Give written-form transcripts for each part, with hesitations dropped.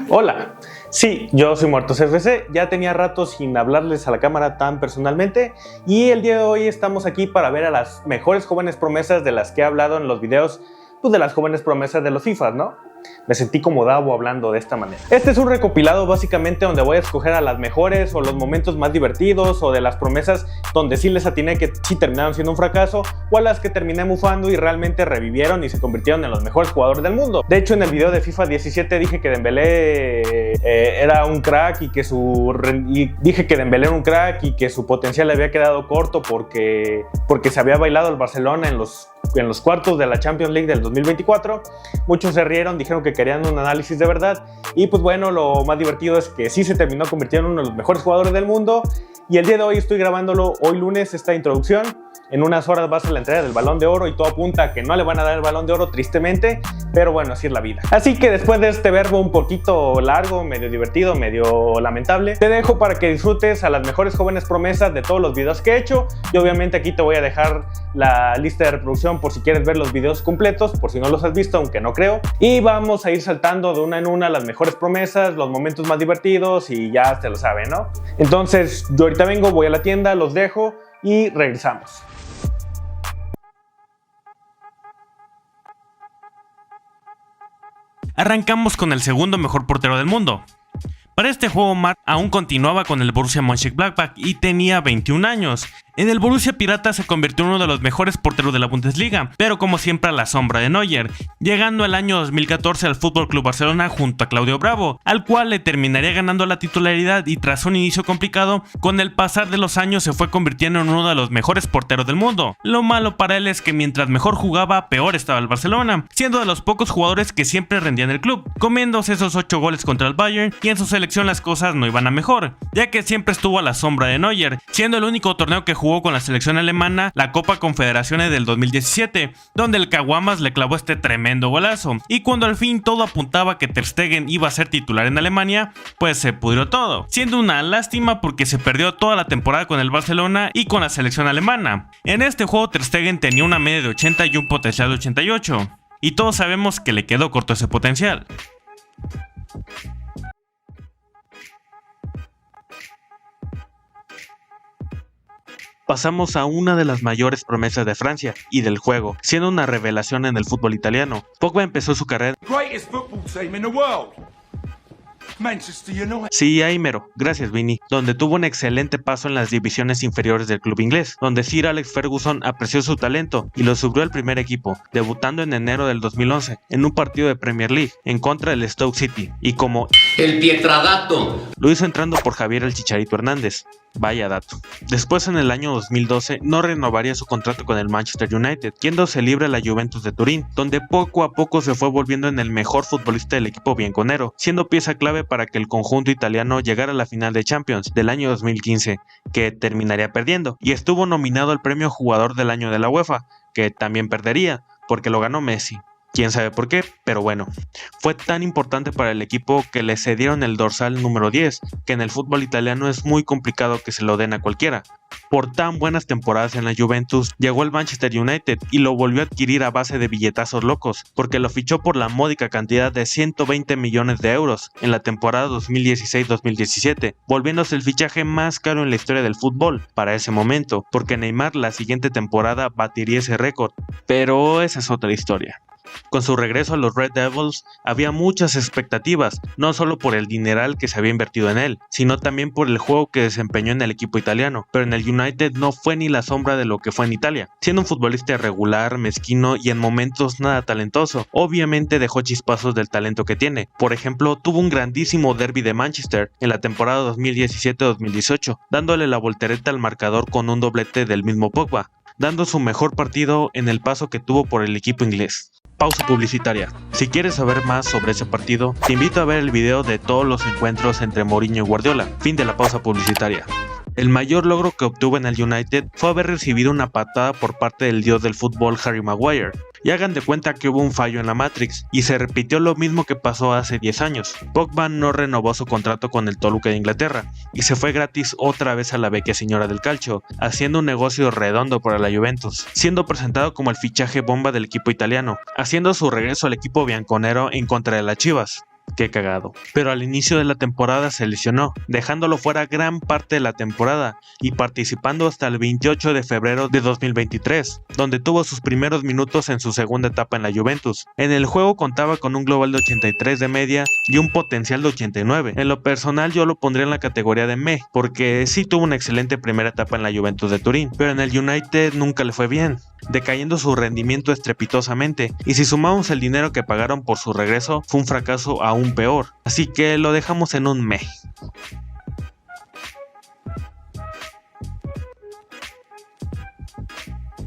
Hola, sí, yo soy Muertos FC, ya tenía rato sin hablarles a la cámara tan personalmente y el día de hoy estamos aquí para ver a las mejores jóvenes promesas de las que he hablado en los videos, pues de las jóvenes promesas de los FIFAs, ¿no? Me sentí como Davo hablando de esta manera. Este es un recopilado básicamente donde voy a escoger a las mejores o los momentos más divertidos o de las promesas donde sí les atiné que sí terminaron siendo un fracaso o a las que terminé mufando y realmente revivieron y se convirtieron en los mejores jugadores del mundo. De hecho, en el video de FIFA 17 dije que Dembélé era un crack y que Dembélé era un crack y que su potencial le había quedado corto porque se había bailado el Barcelona en los cuartos de la Champions League del 2024. Muchos se rieron, dijeron que querían un análisis de verdad y pues bueno, lo más divertido es que sí se terminó convirtiendo en uno de los mejores jugadores del mundo y el día de hoy estoy grabándolo hoy lunes esta introducción. En unas horas va a ser la entrega del Balón de Oro y todo apunta a que no le van a dar el Balón de Oro, tristemente, pero bueno, así es la vida. Así que después de este verbo un poquito largo, medio divertido, medio lamentable, te dejo para que disfrutes a las mejores jóvenes promesas de todos los videos que he hecho y obviamente aquí te voy a dejar la lista de reproducción por si quieres ver los videos completos, por si no los has visto, aunque no creo, y vamos a ir saltando de una en una las mejores promesas, los momentos más divertidos y ya te lo saben, ¿no? Entonces yo ahorita vengo, voy a la tienda, los dejo y regresamos. Arrancamos con el segundo mejor portero del mundo. Para este juego, Matt aún continuaba con el Borussia Mönchengladbach y tenía 21 años. En el Borussia Pirata se convirtió en uno de los mejores porteros de la Bundesliga, pero como siempre a la sombra de Neuer, llegando el año 2014 al FC Barcelona junto a Claudio Bravo, al cual le terminaría ganando la titularidad y tras un inicio complicado, con el pasar de los años se fue convirtiendo en uno de los mejores porteros del mundo. Lo malo para él es que mientras mejor jugaba, peor estaba el Barcelona, siendo de los pocos jugadores que siempre rendían el club, comiéndose esos 8 goles contra el Bayern y en su selección las cosas no iban a mejor, ya que siempre estuvo a la sombra de Neuer, siendo el único torneo que jugó con la selección alemana la Copa Confederaciones del 2017, donde el Caguamas le clavó este tremendo golazo, y cuando al fin todo apuntaba que Ter Stegen iba a ser titular en Alemania, pues se pudrió todo, siendo una lástima porque se perdió toda la temporada con el Barcelona y con la selección alemana. En este juego Ter Stegen tenía una media de 80 y un potencial de 88, y todos sabemos que le quedó corto ese potencial. Pasamos a una de las mayores promesas de Francia y del juego, siendo una revelación en el fútbol italiano. Pogba empezó su carrera. Sí, ahí mero, gracias Vini, donde tuvo un excelente paso en las divisiones inferiores del club inglés, donde Sir Alex Ferguson apreció su talento y lo subió al primer equipo, debutando en enero del 2011 en un partido de Premier League en contra del Stoke City, y como el Pietradato lo hizo entrando por Javier el Chicharito Hernández. Vaya dato. Después, en el año 2012, no renovaría su contrato con el Manchester United, yéndose libre a la Juventus de Turín, donde poco a poco se fue volviendo en el mejor futbolista del equipo bianconero, siendo pieza clave para que el conjunto italiano llegara a la final de Champions del año 2015, que terminaría perdiendo, y estuvo nominado al premio Jugador del Año de la UEFA, que también perdería, porque lo ganó Messi. Quién sabe por qué, pero bueno, fue tan importante para el equipo que le cedieron el dorsal número 10, que en el fútbol italiano es muy complicado que se lo den a cualquiera. Por tan buenas temporadas en la Juventus, llegó al Manchester United y lo volvió a adquirir a base de billetazos locos, porque lo fichó por la módica cantidad de 120 millones de euros en la temporada 2016-2017, volviéndose el fichaje más caro en la historia del fútbol para ese momento, porque Neymar la siguiente temporada batiría ese récord, pero esa es otra historia. Con su regreso a los Red Devils había muchas expectativas, no solo por el dineral que se había invertido en él, sino también por el juego que desempeñó en el equipo italiano, pero en el United no fue ni la sombra de lo que fue en Italia, siendo un futbolista irregular, mezquino y en momentos nada talentoso. Obviamente dejó chispazos del talento que tiene, por ejemplo tuvo un grandísimo derby de Manchester en la temporada 2017-2018, dándole la voltereta al marcador con un doblete del mismo Pogba, dando su mejor partido en el paso que tuvo por el equipo inglés. Pausa publicitaria. Si quieres saber más sobre ese partido, te invito a ver el video de todos los encuentros entre Mourinho y Guardiola. Fin de la pausa publicitaria. El mayor logro que obtuvo en el United fue haber recibido una patada por parte del dios del fútbol Harry Maguire. Y hagan de cuenta que hubo un fallo en la Matrix, y se repitió lo mismo que pasó hace 10 años. Pogba no renovó su contrato con el Toluca de Inglaterra, y se fue gratis otra vez a la vecchia señora del calcio, haciendo un negocio redondo para la Juventus, siendo presentado como el fichaje bomba del equipo italiano, haciendo su regreso al equipo bianconero en contra de las Chivas. Qué cagado. Pero al inicio de la temporada se lesionó, dejándolo fuera gran parte de la temporada y participando hasta el 28 de febrero de 2023, donde tuvo sus primeros minutos en su segunda etapa en la Juventus. En el juego contaba con un global de 83 de media y un potencial de 89. En lo personal yo lo pondría en la categoría de meh, porque sí tuvo una excelente primera etapa en la Juventus de Turín, pero en el United nunca le fue bien, decayendo su rendimiento estrepitosamente, y si sumamos el dinero que pagaron por su regreso, fue un fracaso aún peor, así que lo dejamos en un meh.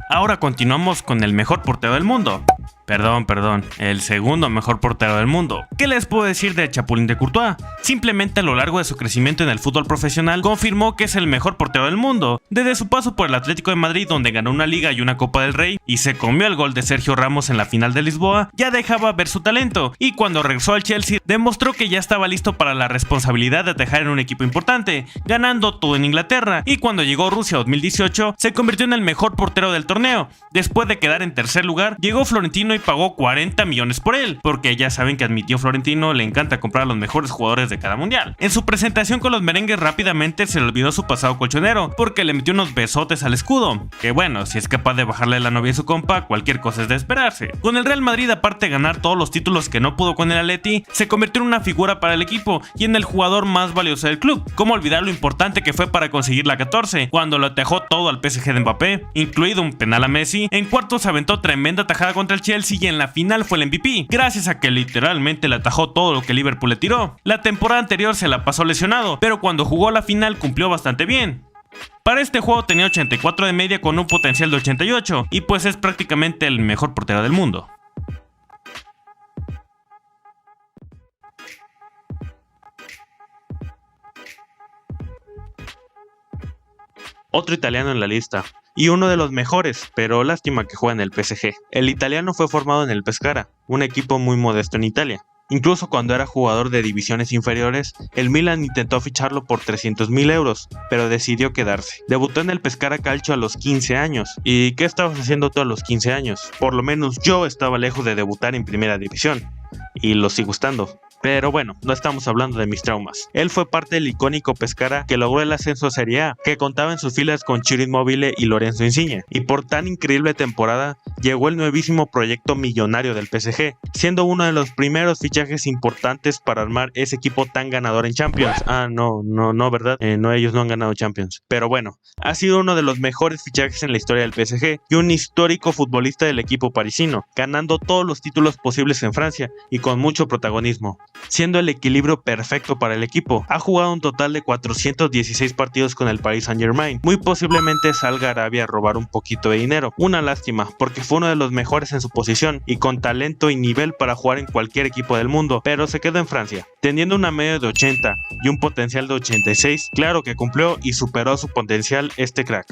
Ahora continuamos con el mejor portero del mundo. Perdón, el segundo mejor portero del mundo. ¿Qué les puedo decir de Chapulín de Courtois? Simplemente a lo largo de su crecimiento en el fútbol profesional confirmó que es el mejor portero del mundo. Desde su paso por el Atlético de Madrid, donde ganó una Liga y una Copa del Rey y se comió el gol de Sergio Ramos en la final de Lisboa, ya dejaba ver su talento, y cuando regresó al Chelsea demostró que ya estaba listo para la responsabilidad de atajar en un equipo importante, ganando todo en Inglaterra, y cuando llegó a Rusia 2018 se convirtió en el mejor portero del torneo. Después de quedar en tercer lugar, llegó Florentino y pagó 40 millones por él, porque ya saben que admitió Florentino le encanta comprar a los mejores jugadores de cada mundial. En su presentación con los merengues rápidamente se le olvidó su pasado colchonero, porque le metió unos besotes al escudo, que bueno, si es capaz de bajarle la novia a su compa, cualquier cosa es de esperarse. Con el Real Madrid, aparte de ganar todos los títulos que no pudo con el Atleti, se convirtió en una figura para el equipo y en el jugador más valioso del club. ¿Cómo olvidar lo importante que fue para conseguir la 14, cuando lo atajó todo al PSG de Mbappé, incluido un penal a Messi? En cuartos aventó tremenda tajada contra el Chelsea y en la final fue el MVP, gracias a que literalmente le atajó todo lo que Liverpool le tiró. La temporada anterior se la pasó lesionado, pero cuando jugó la final cumplió bastante bien. Para este juego tenía 84 de media con un potencial de 88, y pues es prácticamente el mejor portero del mundo. Otro italiano en la lista, y uno de los mejores, pero lástima que juega en el PSG. El italiano fue formado en el Pescara, un equipo muy modesto en Italia. Incluso cuando era jugador de divisiones inferiores, el Milan intentó ficharlo por 300.000 euros, pero decidió quedarse. Debutó en el Pescara Calcio a los 15 años. ¿Y qué estabas haciendo tú a los 15 años? Por lo menos yo estaba lejos de debutar en primera división, y lo sigo estando. Pero bueno, no estamos hablando de mis traumas. Él fue parte del icónico Pescara que logró el ascenso a Serie A, que contaba en sus filas con Ciro Immobile y Lorenzo Insigne. Y por tan increíble temporada, llegó el nuevísimo proyecto millonario del PSG, siendo uno de los primeros fichajes importantes para armar ese equipo tan ganador en Champions. No, ¿verdad? No, ellos no han ganado Champions. Pero bueno, ha sido uno de los mejores fichajes en la historia del PSG y un histórico futbolista del equipo parisino, ganando todos los títulos posibles en Francia y con mucho protagonismo, siendo el equilibrio perfecto para el equipo. Ha jugado un total de 416 partidos con el Paris Saint-Germain. Muy posiblemente salga a Arabia a robar un poquito de dinero. Una lástima, porque fue uno de los mejores en su posición y con talento y nivel para jugar en cualquier equipo del mundo, pero se quedó en Francia. Teniendo una media de 80 y un potencial de 86, claro que cumplió y superó su potencial este crack.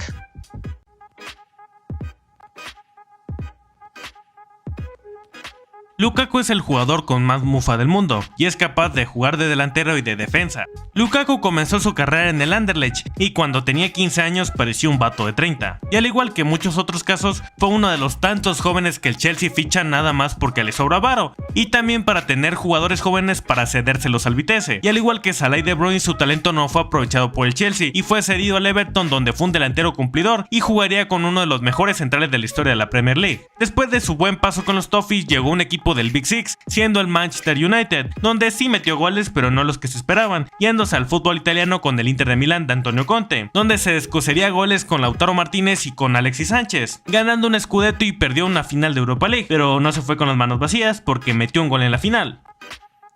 Lukaku es el jugador con más mufa del mundo, y es capaz de jugar de delantero y de defensa. Lukaku comenzó su carrera en el Anderlecht, y cuando tenía 15 años parecía un vato de 30. Y al igual que muchos otros casos, fue uno de los tantos jóvenes que el Chelsea ficha nada más porque le sobra varo, y también para tener jugadores jóvenes para cedérselos al Vitesse. Y al igual que Salah y De Bruyne, su talento no fue aprovechado por el Chelsea, y fue cedido al Everton, donde fue un delantero cumplidor, y jugaría con uno de los mejores centrales de la historia de la Premier League. Después de su buen paso con los Toffees, llegó un equipo del Big Six, siendo el Manchester United, donde sí metió goles pero no los que se esperaban, yéndose al fútbol italiano con el Inter de Milán de Antonio Conte, donde se descosería goles con Lautaro Martínez y con Alexis Sánchez, ganando un Scudetto y perdió una final de Europa League, pero no se fue con las manos vacías porque metió un gol en la final.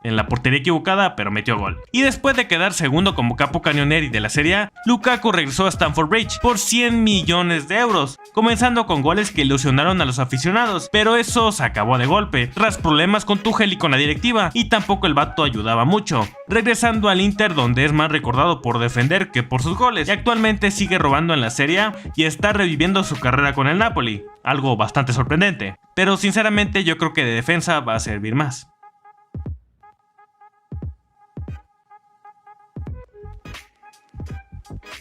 En la portería equivocada, pero metió gol. Y después de quedar segundo como capo cañoneri de la Serie A, Lukaku regresó a Stamford Bridge por 100 millones de euros, comenzando con goles que ilusionaron a los aficionados, pero eso se acabó de golpe, tras problemas con Tuchel y con la directiva, y tampoco el vato ayudaba mucho, regresando al Inter, donde es más recordado por defender que por sus goles, y actualmente sigue robando en la Serie A y está reviviendo su carrera con el Napoli, algo bastante sorprendente, pero sinceramente yo creo que de defensa va a servir más.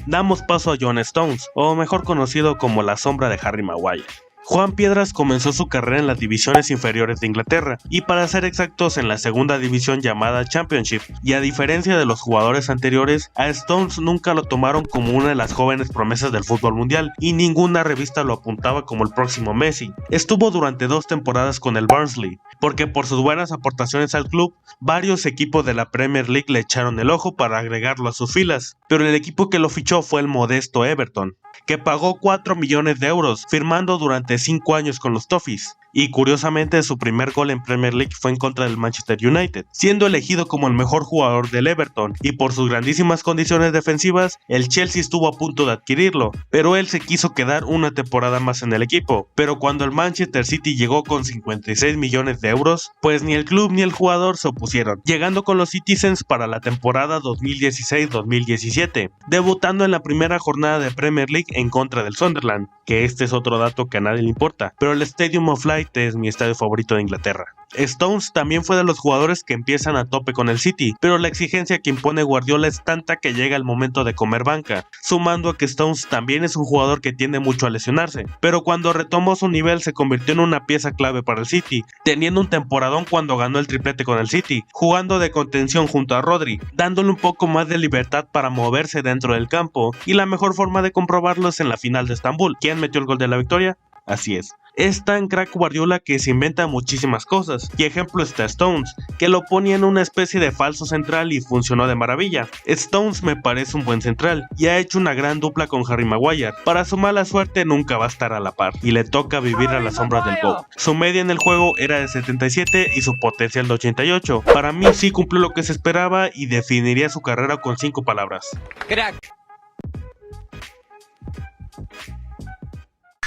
Damos paso a John Stones, o mejor conocido como la sombra de Harry Maguire. Juan Piedras comenzó su carrera en las divisiones inferiores de Inglaterra, y para ser exactos en la segunda división llamada Championship, y a diferencia de los jugadores anteriores, a Stones nunca lo tomaron como una de las jóvenes promesas del fútbol mundial, y ninguna revista lo apuntaba como el próximo Messi. Estuvo durante 2 temporadas con el Barnsley, porque por sus buenas aportaciones al club, varios equipos de la Premier League le echaron el ojo para agregarlo a sus filas, pero el equipo que lo fichó fue el modesto Everton, que pagó 4 millones de euros, firmando durante 5 años con los Toffees. Y curiosamente su primer gol en Premier League fue en contra del Manchester United, siendo elegido como el mejor jugador del Everton, y por sus grandísimas condiciones defensivas, el Chelsea estuvo a punto de adquirirlo, pero él se quiso quedar una temporada más en el equipo. Pero cuando el Manchester City llegó con 56 millones de euros, pues ni el club ni el jugador se opusieron, llegando con los Citizens para la temporada 2016-2017, debutando en la primera jornada de Premier League en contra del Sunderland, que este es otro dato que a nadie le importa, pero el Stadium of Light es mi estadio favorito de Inglaterra. Stones también fue de los jugadores que empiezan a tope con el City, pero la exigencia que impone Guardiola es tanta que llega el momento de comer banca, sumando a que Stones también es un jugador que tiende mucho a lesionarse, pero cuando retomó su nivel se convirtió en una pieza clave para el City, teniendo un temporadón cuando ganó el triplete con el City, jugando de contención junto a Rodri, dándole un poco más de libertad para moverse dentro del campo, y la mejor forma de comprobarlo es en la final de Estambul. ¿Quién metió el gol de la victoria? Así es. Es tan crack Guardiola que se inventa muchísimas cosas, y ejemplo está Stones, que lo ponía en una especie de falso central y funcionó de maravilla. Stones me parece un buen central, y ha hecho una gran dupla con Harry Maguire. Para su mala suerte nunca va a estar a la par, y le toca vivir a las sombras del GOAT. Su media en el juego era de 77 y su potencial de 88. Para mí sí cumplió lo que se esperaba y definiría su carrera con 5 palabras. Crack.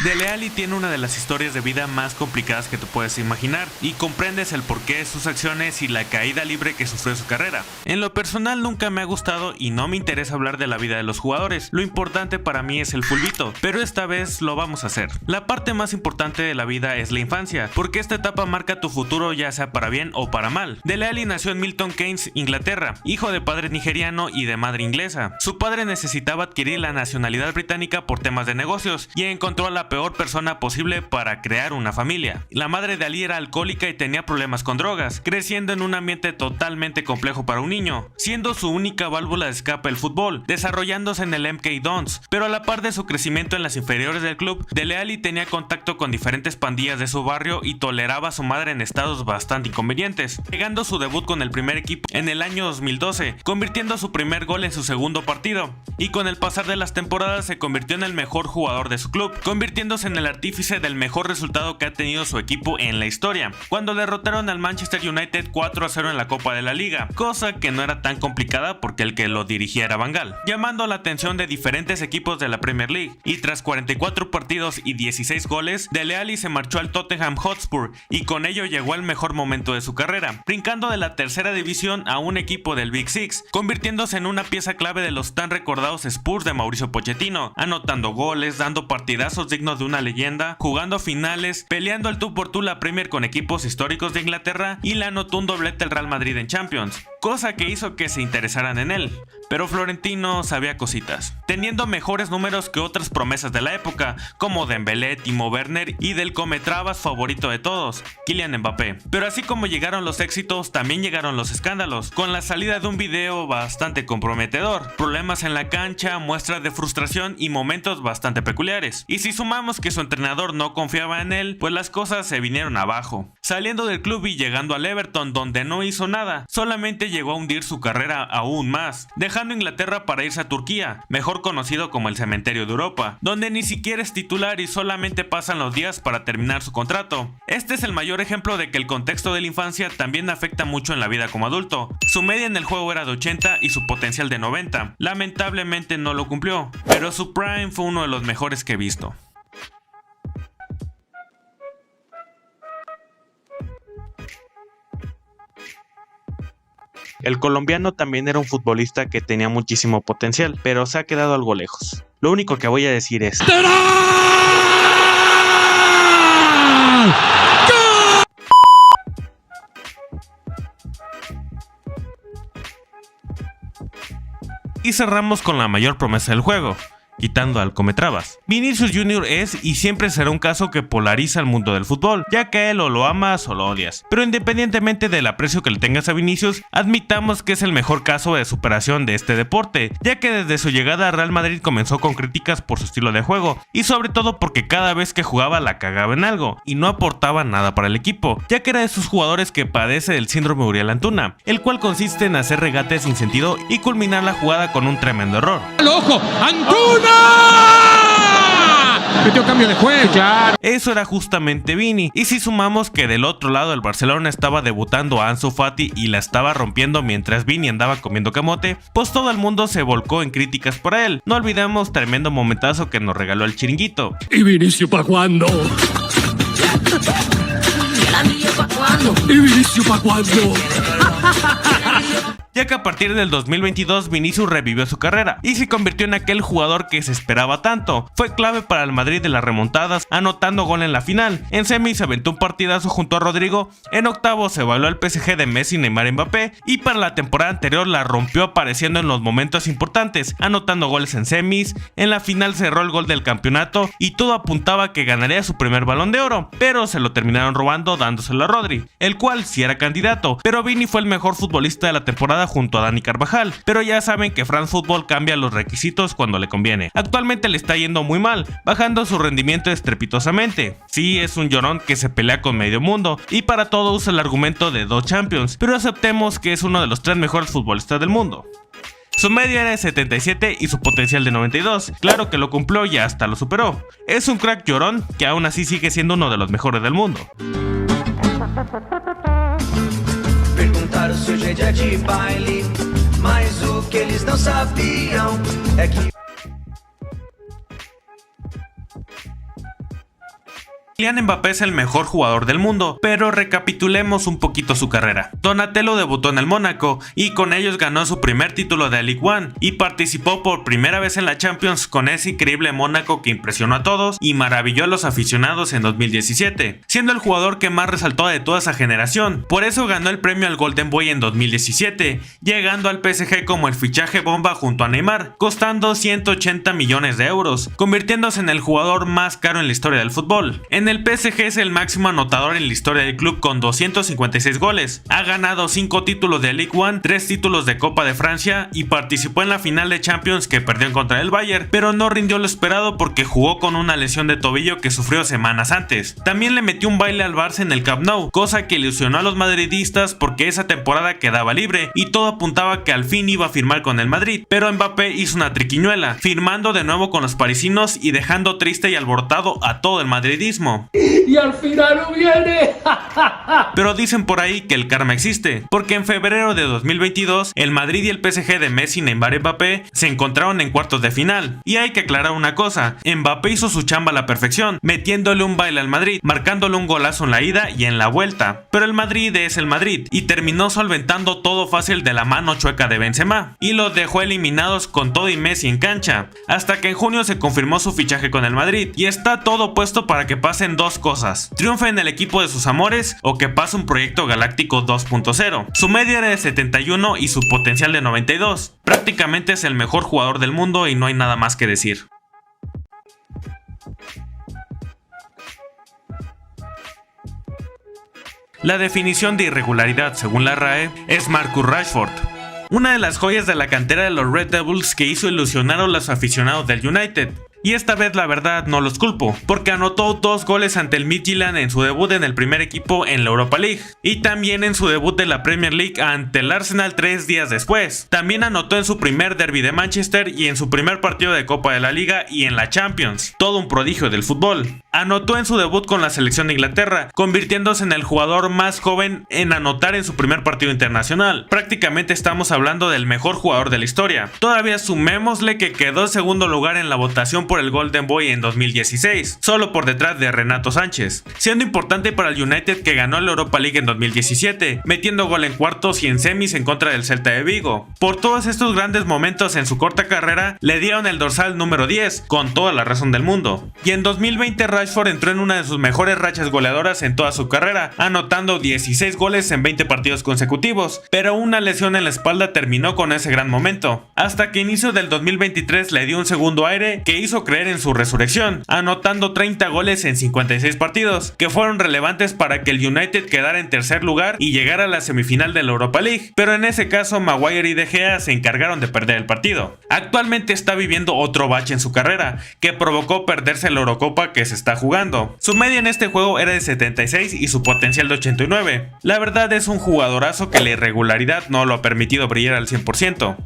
Dele Alli tiene una de las historias de vida más complicadas que te puedes imaginar, y comprendes el porqué de sus acciones y la caída libre que sufrió en su carrera. En lo personal nunca me ha gustado y no me interesa hablar de la vida de los jugadores, lo importante para mí es el fulbito, pero esta vez lo vamos a hacer. La parte más importante de la vida es la infancia, porque esta etapa marca tu futuro ya sea para bien o para mal. Dele Alli nació en Milton Keynes, Inglaterra, hijo de padre nigeriano y de madre inglesa. Su padre necesitaba adquirir la nacionalidad británica por temas de negocios, y encontró a la peor persona posible para crear una familia. La madre de Ali era alcohólica y tenía problemas con drogas, creciendo en un ambiente totalmente complejo para un niño, siendo su única válvula de escape el fútbol, desarrollándose en el MK Dons. Pero a la par de su crecimiento en las inferiores del club, Dele Alli tenía contacto con diferentes pandillas de su barrio y toleraba a su madre en estados bastante inconvenientes, llegando su debut con el primer equipo en el año 2012, convirtiendo su primer gol en su segundo partido, y con el pasar de las temporadas se convirtió en el mejor jugador de su club, convirtiéndose en el artífice del mejor resultado que ha tenido su equipo en la historia, cuando derrotaron al Manchester United 4-0 en la Copa de la Liga, cosa que no era tan complicada porque el que lo dirigía era Van Gaal, llamando la atención de diferentes equipos de la Premier League. Y tras 44 partidos y 16 goles, Dele Alli se marchó al Tottenham Hotspur, y con ello llegó al mejor momento de su carrera, brincando de la tercera división a un equipo del Big Six, convirtiéndose en una pieza clave de los tan recordados Spurs de Mauricio Pochettino, anotando goles, dando partidazos dignos de una leyenda, jugando finales, peleando el tú por tú la Premier con equipos históricos de Inglaterra, y le anotó un doblete al Real Madrid en Champions, cosa que hizo que se interesaran en él. Pero Florentino sabía cositas, teniendo mejores números que otras promesas de la época, como Dembélé, Timo Werner y del cometrabas favorito de todos, Kylian Mbappé. Pero así como llegaron los éxitos, también llegaron los escándalos, con la salida de un video bastante comprometedor, problemas en la cancha, muestras de frustración y momentos bastante peculiares. Y si sumamos que su entrenador no confiaba en él, pues las cosas se vinieron abajo, saliendo del club y llegando al Everton, donde no hizo nada, solamente llegó a hundir su carrera aún más, dejando Inglaterra para irse a Turquía, mejor conocido como el cementerio de Europa, donde ni siquiera es titular y solamente pasan los días para terminar su contrato. Este es el mayor ejemplo de que el contexto de la infancia también afecta mucho en la vida como adulto. Su media en el juego era de 80 y su potencial de 90. Lamentablemente no lo cumplió, pero su prime fue uno de los mejores que he visto. El colombiano también era un futbolista que tenía muchísimo potencial, pero se ha quedado algo lejos. Lo único que voy a decir es... Y cerramos con la mayor promesa del juego, quitando al Cometrabas. Vinicius Jr. es y siempre será un caso que polariza al mundo del fútbol, ya que él o lo amas o lo odias. Pero independientemente del aprecio que le tengas a Vinicius, admitamos que es el mejor caso de superación de este deporte, ya que desde su llegada a Real Madrid comenzó con críticas por su estilo de juego, y sobre todo porque cada vez que jugaba la cagaba en algo, y no aportaba nada para el equipo, ya que era de esos jugadores que padece del síndrome Uriel Antuna, el cual consiste en hacer regates sin sentido y culminar la jugada con un tremendo error. ¡Al ojo! ¡Antuna! Metió cambio de juego, claro. Eso era justamente Vini, y si sumamos que del otro lado el Barcelona estaba debutando a Ansu Fati y la estaba rompiendo mientras Vini andaba comiendo camote, pues todo el mundo se volcó en críticas por él. No olvidemos tremendo momentazo que nos regaló el Chiringuito. ¿Y Vinicius pa' cuándo? ¿Y Vinicius pa' cuándo? Ya que a partir del 2022 Vinicius revivió su carrera y se convirtió en aquel jugador que se esperaba tanto. Fue clave para el Madrid de las remontadas, anotando gol en la final. En semis se aventó un partidazo junto a Rodrigo, en octavos se evaluó al PSG de Messi, Neymar, Mbappé, y para la temporada anterior la rompió apareciendo en los momentos importantes, anotando goles en semis. En la final cerró el gol del campeonato y todo apuntaba a que ganaría su primer Balón de Oro, pero se lo terminaron robando dándoselo a Rodri, el cual sí era candidato, pero Vini fue el mejor futbolista de la temporada junto a Dani Carvajal, pero ya saben que France Football cambia los requisitos cuando le conviene. Actualmente le está yendo muy mal, bajando su rendimiento estrepitosamente. Sí, es un llorón que se pelea con medio mundo y para todo usa el argumento de 2 Champions, pero aceptemos que es uno de los 3 mejores futbolistas del mundo. Su media era de 77 y su potencial de 92, claro que lo cumplió y hasta lo superó. Es un crack llorón que aún así sigue siendo uno de los mejores del mundo. Perguntaram se hoje é dia de baile, mas o que eles não sabiam é que Kylian Mbappé es el mejor jugador del mundo, pero recapitulemos un poquito su carrera. Donatello debutó en el Mónaco y con ellos ganó su primer título de Ligue 1 y participó por primera vez en la Champions con ese increíble Mónaco que impresionó a todos y maravilló a los aficionados en 2017, siendo el jugador que más resaltó de toda esa generación. Por eso ganó el premio al Golden Boy en 2017, llegando al PSG como el fichaje bomba junto a Neymar, costando 180 millones de euros, convirtiéndose en el jugador más caro en la historia del fútbol. En el PSG es el máximo anotador en la historia del club con 256 goles. Ha ganado 5 títulos de Ligue 1, 3 títulos de Copa de Francia y participó en la final de Champions que perdió en contra del Bayern, pero no rindió lo esperado porque jugó con una lesión de tobillo que sufrió semanas antes. También le metió un baile al Barça en el Camp Nou, cosa que ilusionó a los madridistas porque esa temporada quedaba libre y todo apuntaba que al fin iba a firmar con el Madrid, pero Mbappé hizo una triquiñuela, firmando de nuevo con los parisinos y dejando triste y alborotado a todo el madridismo. Y al final no viene. Pero dicen por ahí que el karma existe, porque en febrero de 2022 el Madrid y el PSG de Messi, Neymar y Mbappé se encontraron en cuartos de final. Y hay que aclarar una cosa, Mbappé hizo su chamba a la perfección, metiéndole un baile al Madrid, marcándole un golazo en la ida y en la vuelta. Pero el Madrid es el Madrid y terminó solventando todo fácil de la mano chueca de Benzema y los dejó eliminados con todo y Messi en cancha, hasta que en junio se confirmó su fichaje con el Madrid y está todo puesto para que pasen dos cosas: triunfe en el equipo de sus amores o que pase un proyecto galáctico 2.0. Su media era de 71 y su potencial de 92. Prácticamente es el mejor jugador del mundo y no hay nada más que decir. La definición de irregularidad según la RAE es Marcus Rashford, una de las joyas de la cantera de los Red Devils que hizo ilusionar a los aficionados del United. Y esta vez la verdad no los culpo, porque anotó 2 goles ante el Midtjylland en su debut en el primer equipo en la Europa League, y también en su debut de la Premier League ante el Arsenal 3 días después. También anotó en su primer derby de Manchester y en su primer partido de Copa de la Liga y en la Champions. Todo un prodigio del fútbol. Anotó en su debut con la selección de Inglaterra, convirtiéndose en el jugador más joven en anotar en su primer partido internacional. Prácticamente estamos hablando del mejor jugador de la historia. Todavía sumémosle que quedó en segundo lugar en la votación por por el Golden Boy en 2016, solo por detrás de Renato Sánchez, siendo importante para el United que ganó la Europa League en 2017, metiendo gol en cuartos y en semis en contra del Celta de Vigo. Por todos estos grandes momentos en su corta carrera, le dieron el dorsal número 10, con toda la razón del mundo. Y en 2020 Rashford entró en una de sus mejores rachas goleadoras en toda su carrera, anotando 16 goles en 20 partidos consecutivos, pero una lesión en la espalda terminó con ese gran momento, hasta que inicio del 2023 le dio un segundo aire que hizo creer en su resurrección, anotando 30 goles en 56 partidos, que fueron relevantes para que el United quedara en tercer lugar y llegara a la semifinal de la Europa League, pero en ese caso Maguire y De Gea se encargaron de perder el partido. Actualmente está viviendo otro bache en su carrera, que provocó perderse la Eurocopa que se está jugando. Su media en este juego era de 76 y su potencial de 89. La verdad es un jugadorazo que la irregularidad no lo ha permitido brillar al 100%.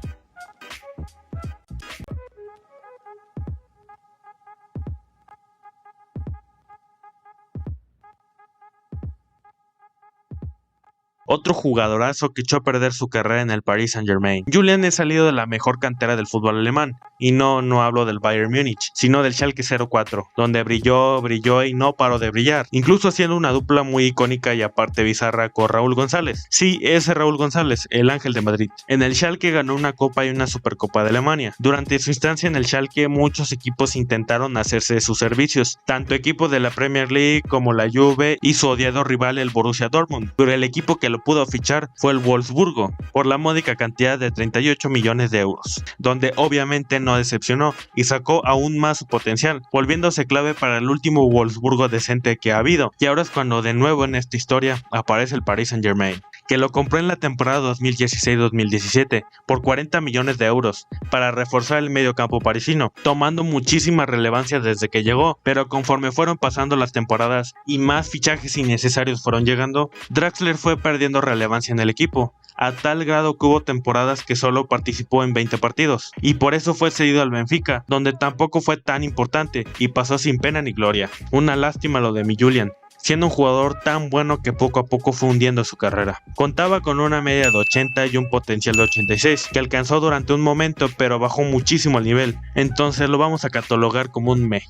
Otro jugadorazo que echó a perder su carrera en el Paris Saint-Germain. Julian es salido de la mejor cantera del fútbol alemán, y no hablo del Bayern Múnich, sino del Schalke 04, donde brilló y no paró de brillar, incluso haciendo una dupla muy icónica y aparte bizarra con Raúl González. Sí, ese Raúl González, el Ángel de Madrid. En el Schalke ganó una Copa y una Supercopa de Alemania. Durante su instancia en el Schalke, muchos equipos intentaron hacerse de sus servicios, tanto equipos de la Premier League como la Juve y su odiado rival el Borussia Dortmund, pero el equipo que lo pudo fichar fue el Wolfsburgo, por la módica cantidad de 38 millones de euros, donde obviamente no decepcionó y sacó aún más su potencial, volviéndose clave para el último Wolfsburgo decente que ha habido, y ahora es cuando de nuevo en esta historia aparece el Paris Saint-Germain, que lo compró en la temporada 2016-2017 por 40 millones de euros para reforzar el mediocampo parisino, tomando muchísima relevancia desde que llegó, pero conforme fueron pasando las temporadas y más fichajes innecesarios fueron llegando, Draxler fue perdiendo relevancia en el equipo, a tal grado que hubo temporadas que solo participó en 20 partidos, y por eso fue cedido al Benfica, donde tampoco fue tan importante y pasó sin pena ni gloria. Una lástima lo de mi Julian, siendo un jugador tan bueno que poco a poco fue hundiendo su carrera. Contaba con una media de 80 y un potencial de 86, que alcanzó durante un momento pero bajó muchísimo el nivel, entonces lo vamos a catalogar como un meh.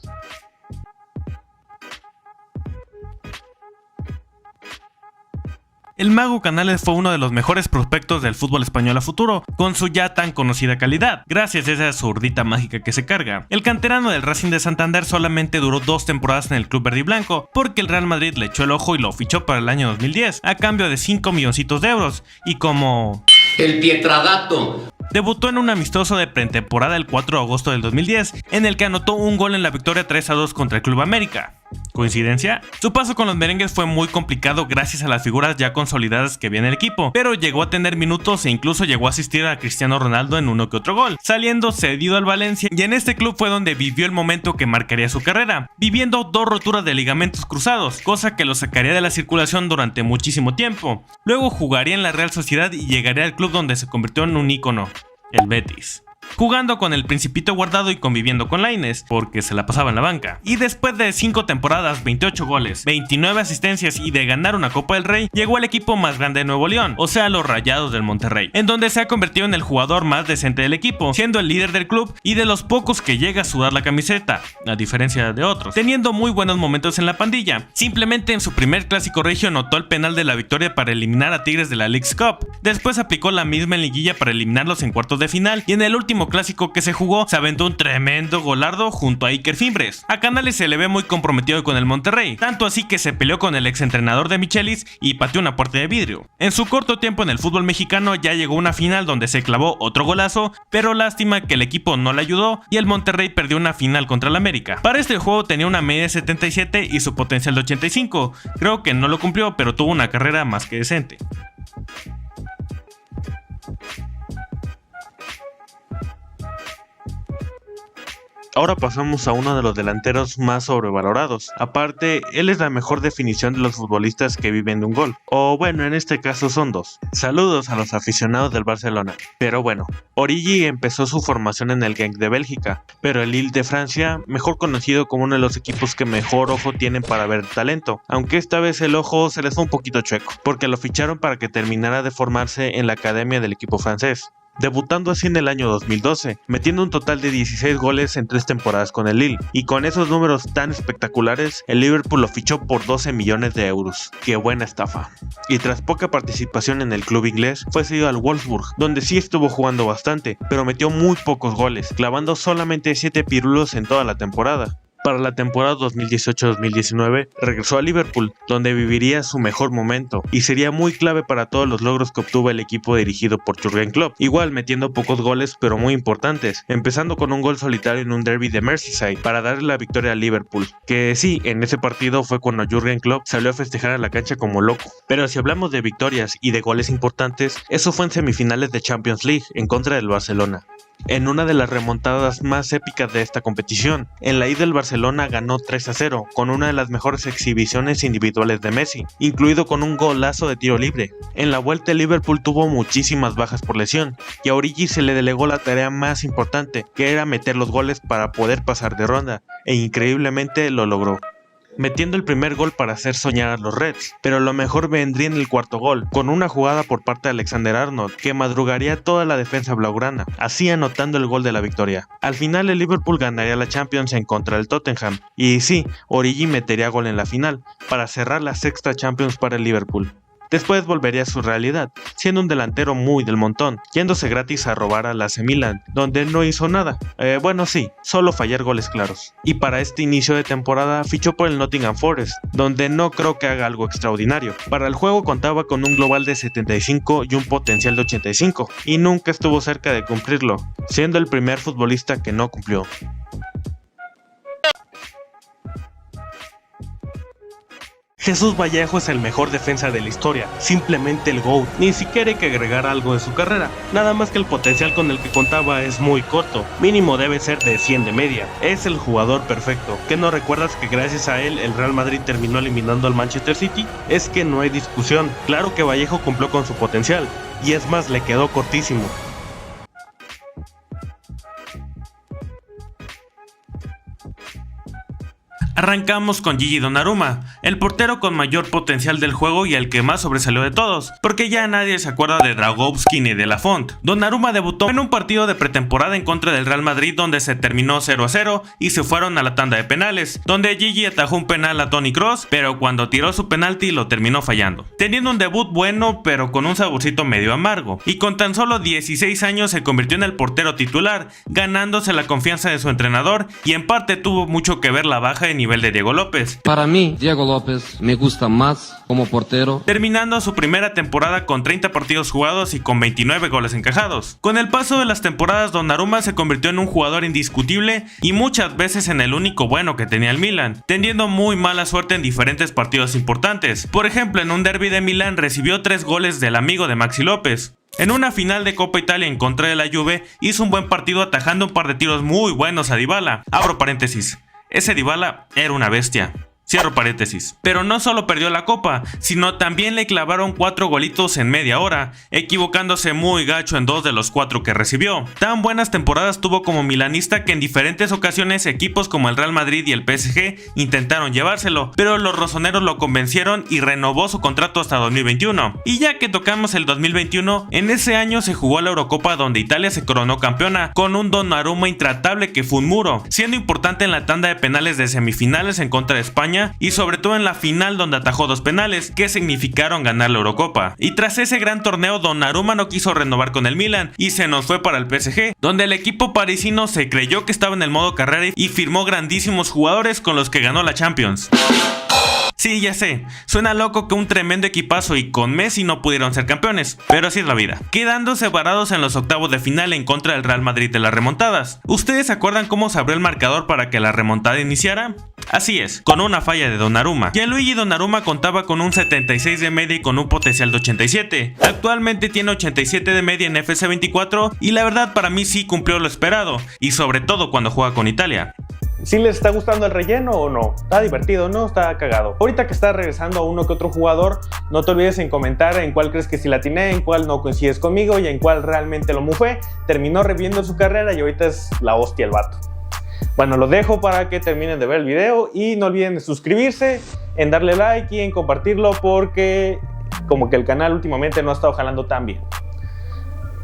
El Mago Canales fue uno de los mejores prospectos del fútbol español a futuro, con su ya tan conocida calidad, gracias a esa zurdita mágica que se carga. El canterano del Racing de Santander solamente duró 2 temporadas en el club verde y blanco, porque el Real Madrid le echó el ojo y lo fichó para el año 2010, a cambio de 5 milloncitos de euros, y como... El Pietradato. Debutó en un amistoso de pretemporada el 4 de agosto del 2010, en el que anotó un gol en la victoria 3-2 contra el Club América. ¿Coincidencia? Su paso con los merengues fue muy complicado gracias a las figuras ya consolidadas que había en el equipo, pero llegó a tener minutos e incluso llegó a asistir a Cristiano Ronaldo en uno que otro gol, saliendo cedido al Valencia, y en este club fue donde vivió el momento que marcaría su carrera, viviendo 2 roturas de ligamentos cruzados, cosa que lo sacaría de la circulación durante muchísimo tiempo. Luego jugaría en la Real Sociedad y llegaría al club donde se convirtió en un ícono, el Betis, jugando con el Principito Guardado y conviviendo con Lainez, porque se la pasaba en la banca. Y después de 5 temporadas, 28 goles, 29 asistencias y de ganar una Copa del Rey, llegó al equipo más grande de Nuevo León, o sea, los Rayados del Monterrey, en donde se ha convertido en el jugador más decente del equipo, siendo el líder del club y de los pocos que llega a sudar la camiseta, a diferencia de otros, teniendo muy buenos momentos en la pandilla. Simplemente en su primer clásico regio anotó el penal de la victoria para eliminar a Tigres de la Leagues Cup, después aplicó la misma en liguilla para eliminarlos en cuartos de final, y en el último clásico que se jugó se aventó un tremendo golardo junto a Iker Fimbres. A Canales se le ve muy comprometido con el Monterrey, tanto así que se peleó con el exentrenador de Michelis y pateó una puerta de vidrio. En su corto tiempo en el fútbol mexicano ya llegó a una final donde se clavó otro golazo, pero lástima que el equipo no le ayudó y el Monterrey perdió una final contra el América. Para este juego tenía una media de 77 y su potencial de 85, creo que no lo cumplió, pero tuvo una carrera más que decente. Ahora pasamos a uno de los delanteros más sobrevalorados. Aparte, él es la mejor definición de los futbolistas que viven de un gol. O bueno, en este caso son 2. Saludos a los aficionados del Barcelona. Pero bueno, Origi empezó su formación en el Genk de Bélgica, pero el Lille de Francia, mejor conocido como uno de los equipos que mejor ojo tienen para ver talento. Aunque esta vez el ojo se les fue un poquito chueco, porque lo ficharon para que terminara de formarse en la academia del equipo francés. debutando así en el año 2012, metiendo un total de 16 goles en 3 temporadas con el Lille, y con esos números tan espectaculares, el Liverpool lo fichó por 12 millones de euros. ¡Qué buena estafa! Y tras poca participación en el club inglés, fue cedido al Wolfsburg, donde sí estuvo jugando bastante, pero metió muy pocos goles, clavando solamente 7 pirulos en toda la temporada. Para la temporada 2018-2019 regresó a Liverpool, donde viviría su mejor momento y sería muy clave para todos los logros que obtuvo el equipo dirigido por Jürgen Klopp, igual metiendo pocos goles pero muy importantes, empezando con un gol solitario en un derby de Merseyside para darle la victoria a Liverpool, que sí, en ese partido fue cuando Jürgen Klopp salió a festejar a la cancha como loco. Pero si hablamos de victorias y de goles importantes, eso fue en semifinales de Champions League en contra del Barcelona, en una de las remontadas más épicas de esta competición. En la ida el Barcelona ganó 3-0 con una de las mejores exhibiciones individuales de Messi, incluido con un golazo de tiro libre. En la vuelta el Liverpool tuvo muchísimas bajas por lesión y a Origi se le delegó la tarea más importante, que era meter los goles para poder pasar de ronda, e increíblemente lo logró, metiendo el primer gol para hacer soñar a los Reds, pero lo mejor vendría en el cuarto gol, con una jugada por parte de Alexander-Arnold que madrugaría toda la defensa blaugrana, así anotando el gol de la victoria. Al final el Liverpool ganaría la Champions en contra del Tottenham, y sí, Origi metería gol en la final, para cerrar la sexta Champions para el Liverpool. Después volvería a su realidad, siendo un delantero muy del montón, yéndose gratis a robar al AC Milan, donde no hizo nada. Bueno sí, solo fallar goles claros. Y para este inicio de temporada fichó por el Nottingham Forest, donde no creo que haga algo extraordinario. Para el juego contaba con un global de 75 y un potencial de 85, y nunca estuvo cerca de cumplirlo, siendo el primer futbolista que no cumplió. Jesús Vallejo es el mejor defensa de la historia, simplemente el GOAT. Ni siquiera hay que agregar algo de su carrera, nada más que el potencial con el que contaba es muy corto, mínimo debe ser de 100 de media. Es el jugador perfecto. ¿Qué no recuerdas que gracias a él el Real Madrid terminó eliminando al Manchester City? Es que no hay discusión, claro que Vallejo cumplió con su potencial, y es más, le quedó cortísimo. Arrancamos con Gigi Donnarumma, el portero con mayor potencial del juego y el que más sobresalió de todos, porque ya nadie se acuerda de Dragowski ni de Lafont. Donnarumma debutó en un partido de pretemporada en contra del Real Madrid donde se terminó 0-0 y se fueron a la tanda de penales, donde Gigi atajó un penal a Toni Kroos, pero cuando tiró su penalti lo terminó fallando, teniendo un debut bueno pero con un saborcito medio amargo, y con tan solo 16 años se convirtió en el portero titular, ganándose la confianza de su entrenador, y en parte tuvo mucho que ver la baja de nivel de Diego López. Para mí, Diego López me gusta más como portero, terminando su primera temporada con 30 partidos jugados y con 29 goles encajados. Con el paso de las temporadas, Donnarumma se convirtió en un jugador indiscutible y muchas veces en el único bueno que tenía el Milan, teniendo muy mala suerte en diferentes partidos importantes. Por ejemplo, en un derby de Milán recibió 3 goles del amigo de Maxi López. En una final de Copa Italia en contra de la Juve hizo un buen partido atajando un par de tiros muy buenos a Dybala. Abro paréntesis. Ese Dybala era una bestia. Cierro paréntesis. Pero no solo perdió la copa, sino también le clavaron 4 golitos en media hora, equivocándose muy gacho en 2 de los 4 que recibió. Tan buenas temporadas tuvo como milanista que en diferentes ocasiones equipos como el Real Madrid y el PSG intentaron llevárselo, pero los rosoneros lo convencieron y renovó su contrato hasta 2021. Y ya que tocamos el 2021, en ese año se jugó la Eurocopa donde Italia se coronó campeona, con un Donnarumma intratable que fue un muro, siendo importante en la tanda de penales de semifinales en contra de España, y sobre todo en la final donde atajó 2 penales que significaron ganar la Eurocopa. Y tras ese gran torneo, Donnarumma no quiso renovar con el Milan y se nos fue para el PSG, donde el equipo parisino se creyó que estaba en el modo carrera y firmó grandísimos jugadores con los que ganó la Champions. Sí, ya sé, suena loco que un tremendo equipazo y con Messi no pudieron ser campeones, pero así es la vida, quedándose varados en los octavos de final en contra del Real Madrid de las remontadas. ¿Ustedes se acuerdan cómo se abrió el marcador para que la remontada iniciara? Así es, con una falla de Donnarumma. Gianluigi Donnarumma contaba con un 76 de media y con un potencial de 87. Actualmente tiene 87 de media en FC 24 y la verdad para mí sí cumplió lo esperado, y sobre todo cuando juega con Italia. ¿Sí les está gustando el relleno o no? Está divertido, ¿no? Está cagado. Ahorita que está regresando a uno que otro jugador, no te olvides en comentar en cuál crees que sí la atiné, en cuál no coincides conmigo y en cuál realmente lo mufé. Terminó reviviendo su carrera y ahorita es la hostia el vato. Bueno, los dejo para que terminen de ver el video y no olviden de suscribirse, en darle like y en compartirlo porque como que el canal últimamente no ha estado jalando tan bien.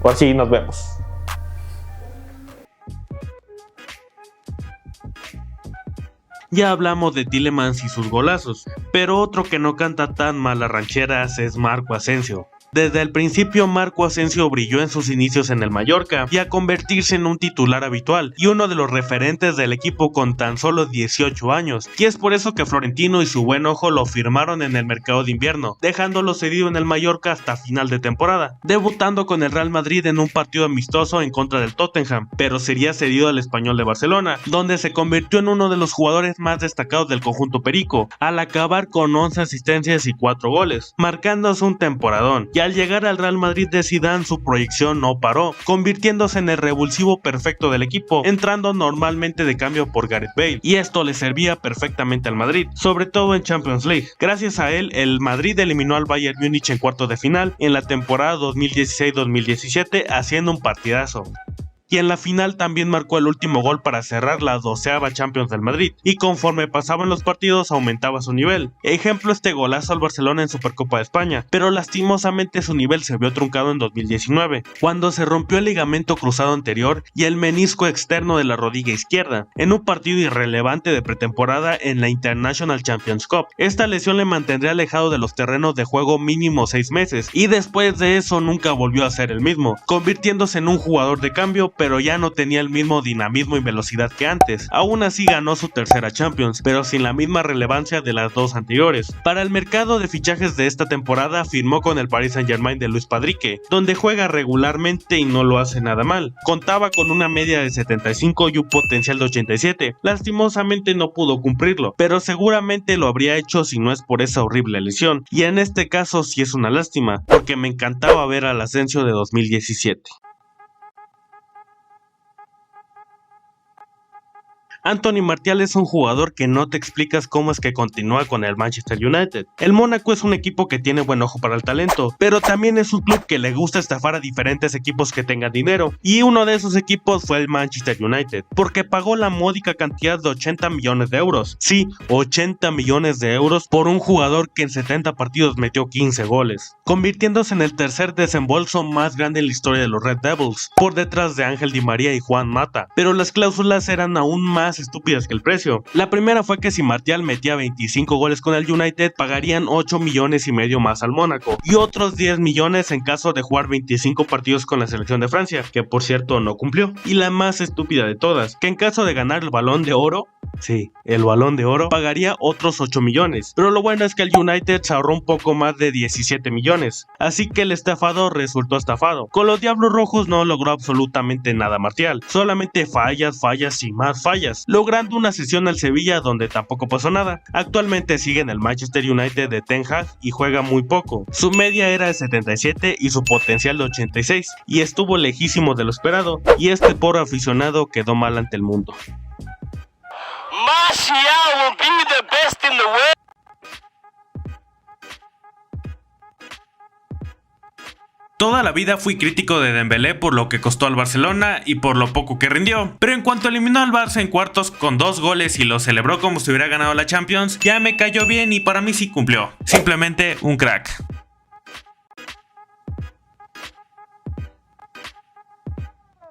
Por si nos vemos. Ya hablamos de Tielemans y sus golazos, pero otro que no canta tan mal las rancheras es Marco Asensio. Desde el principio Marco Asensio brilló en sus inicios en el Mallorca y a convertirse en un titular habitual y uno de los referentes del equipo con tan solo 18 años, y es por eso que Florentino y su buen ojo lo firmaron en el mercado de invierno, dejándolo cedido en el Mallorca hasta final de temporada, debutando con el Real Madrid en un partido amistoso en contra del Tottenham, pero sería cedido al Español de Barcelona, donde se convirtió en uno de los jugadores más destacados del conjunto perico, al acabar con 11 asistencias y 4 goles, marcándose un temporadón. Y al llegar al Real Madrid de Zidane su proyección no paró, convirtiéndose en el revulsivo perfecto del equipo, entrando normalmente de cambio por Gareth Bale, y esto le servía perfectamente al Madrid, sobre todo en Champions League. Gracias a él, el Madrid eliminó al Bayern Múnich en cuartos de final en la temporada 2016-2017, haciendo un partidazo. Y en la final también marcó el último gol para cerrar la 12ª Champions del Madrid, y conforme pasaban los partidos aumentaba su nivel. Ejemplo, este golazo al Barcelona en Supercopa de España, pero lastimosamente su nivel se vio truncado en 2019, cuando se rompió el ligamento cruzado anterior y el menisco externo de la rodilla izquierda, en un partido irrelevante de pretemporada en la International Champions Cup. Esta lesión le mantendría alejado de los terrenos de juego mínimo 6 meses, y después de eso nunca volvió a ser el mismo, convirtiéndose en un jugador de cambio, pero ya no tenía el mismo dinamismo y velocidad que antes. Aún así ganó su tercera Champions, pero sin la misma relevancia de las dos anteriores. Para el mercado de fichajes de esta temporada firmó con el Paris Saint-Germain de Luis Padrique, donde juega regularmente y no lo hace nada mal. Contaba con una media de 75 y un potencial de 87. Lastimosamente no pudo cumplirlo, pero seguramente lo habría hecho si no es por esa horrible lesión, y en este caso sí es una lástima, porque me encantaba ver al Asensio de 2017. Anthony Martial es un jugador que no te explicas cómo es que continúa con el Manchester United. El Mónaco es un equipo que tiene buen ojo para el talento, pero también es un club que le gusta estafar a diferentes equipos que tengan dinero, y uno de esos equipos fue el Manchester United, porque pagó la módica cantidad de 80 millones de euros. Sí, 80 millones de euros por un jugador que en 70 partidos metió 15 goles, convirtiéndose en el tercer desembolso más grande en la historia de los Red Devils, por detrás de Ángel Di María y Juan Mata. Pero las cláusulas eran aún más estúpidas que el precio. La primera fue que si Martial metía 25 goles con el United, pagarían 8 millones y medio más al Mónaco, y otros 10 millones en caso de jugar 25 partidos con la selección de Francia, que por cierto no cumplió. Y la más estúpida de todas, que en caso de ganar el Balón de Oro, sí, el Balón de Oro, pagaría otros 8 millones, pero lo bueno es que el United se ahorró un poco más de 17 millones, así que el estafador resultó estafado. Con los Diablos Rojos no logró absolutamente nada Martial, solamente fallas y más fallas, logrando una cesión al Sevilla donde tampoco pasó nada. Actualmente sigue en el Manchester United de Ten Hag y juega muy poco. Su media era de 77 y su potencial de 86, y estuvo lejísimo de lo esperado, y este pobre aficionado quedó mal ante el mundo. Martial will be the best in the world. Toda la vida fui crítico de Dembélé por lo que costó al Barcelona y por lo poco que rindió, pero en cuanto eliminó al Barça en cuartos con 2 goles y lo celebró como si hubiera ganado la Champions, ya me cayó bien y para mí sí cumplió. Simplemente un crack.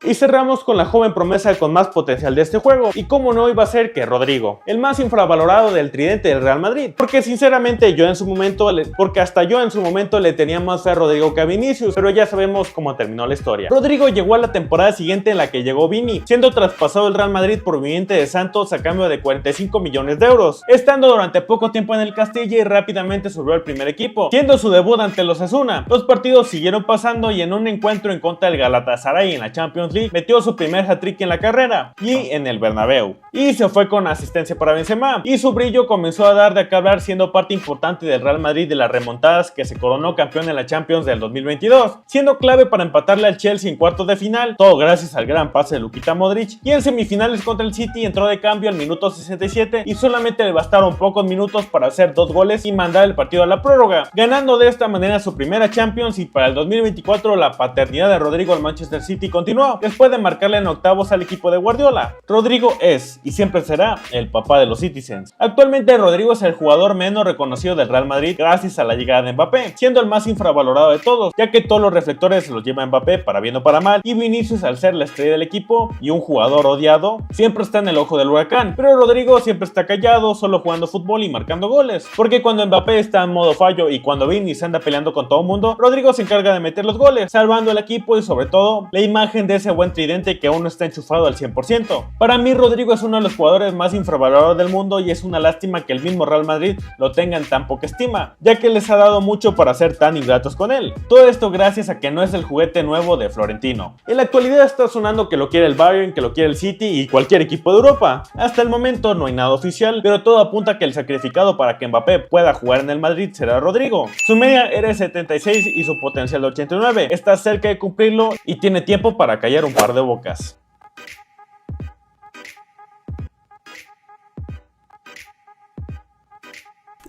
Y cerramos con la joven promesa con más potencial de este juego, y cómo no iba a ser que Rodrigo, el más infravalorado del tridente del Real Madrid, porque sinceramente hasta yo en su momento le tenía más fe a Rodrigo que a Vinicius, pero ya sabemos cómo terminó la historia. Rodrigo llegó a la temporada siguiente en la que llegó Vini, siendo traspasado el Real Madrid por proveniente de Santos a cambio de 45 millones de euros, estando durante poco tiempo en el Castilla y rápidamente subió al primer equipo, siendo su debut ante los Osasuna. Los partidos siguieron pasando y en un encuentro en contra del Galatasaray en la Champions League metió su primer hat-trick en la carrera y en el Bernabéu, y se fue con asistencia para Benzema, y su brillo comenzó a dar de qué hablar, siendo parte importante del Real Madrid de las remontadas que se coronó campeón en la Champions del 2022, siendo clave para empatarle al Chelsea en cuartos de final, todo gracias al gran pase de Luka Modric, y en semifinales contra el City entró de cambio al minuto 67 y solamente le bastaron pocos minutos para hacer 2 goles y mandar el partido a la prórroga, ganando de esta manera su primera Champions, y para el 2024 la paternidad de Rodrigo al Manchester City continuó, después de marcarle en octavos al equipo de Guardiola. Rodrigo es, y siempre será, el papá de los Citizens. Actualmente Rodrigo es el jugador menos reconocido del Real Madrid gracias a la llegada de Mbappé, siendo el más infravalorado de todos, ya que todos los reflectores se los lleva Mbappé para bien o para mal, y Vinicius, al ser la estrella del equipo y un jugador odiado, siempre está en el ojo del huracán, pero Rodrigo siempre está callado, solo jugando fútbol y marcando goles, porque cuando Mbappé está en modo fallo y cuando Vini se anda peleando con todo el mundo, Rodrigo se encarga de meter los goles, salvando al equipo y sobre todo la imagen de ese buen tridente que aún no está enchufado al 100%. Para mí Rodrigo es uno de los jugadores más infravalorados del mundo y es una lástima que el mismo Real Madrid lo tenga en tan poca estima, ya que les ha dado mucho para ser tan ingratos con él. Todo esto gracias a que no es el juguete nuevo de Florentino. En la actualidad está sonando que lo quiere el Bayern, que lo quiere el City y cualquier equipo de Europa. Hasta el momento no hay nada oficial, pero todo apunta a que el sacrificado para que Mbappé pueda jugar en el Madrid será Rodrigo. Su media era de 76 y su potencial de 89. Está cerca de cumplirlo y tiene tiempo para callar un par de bocas.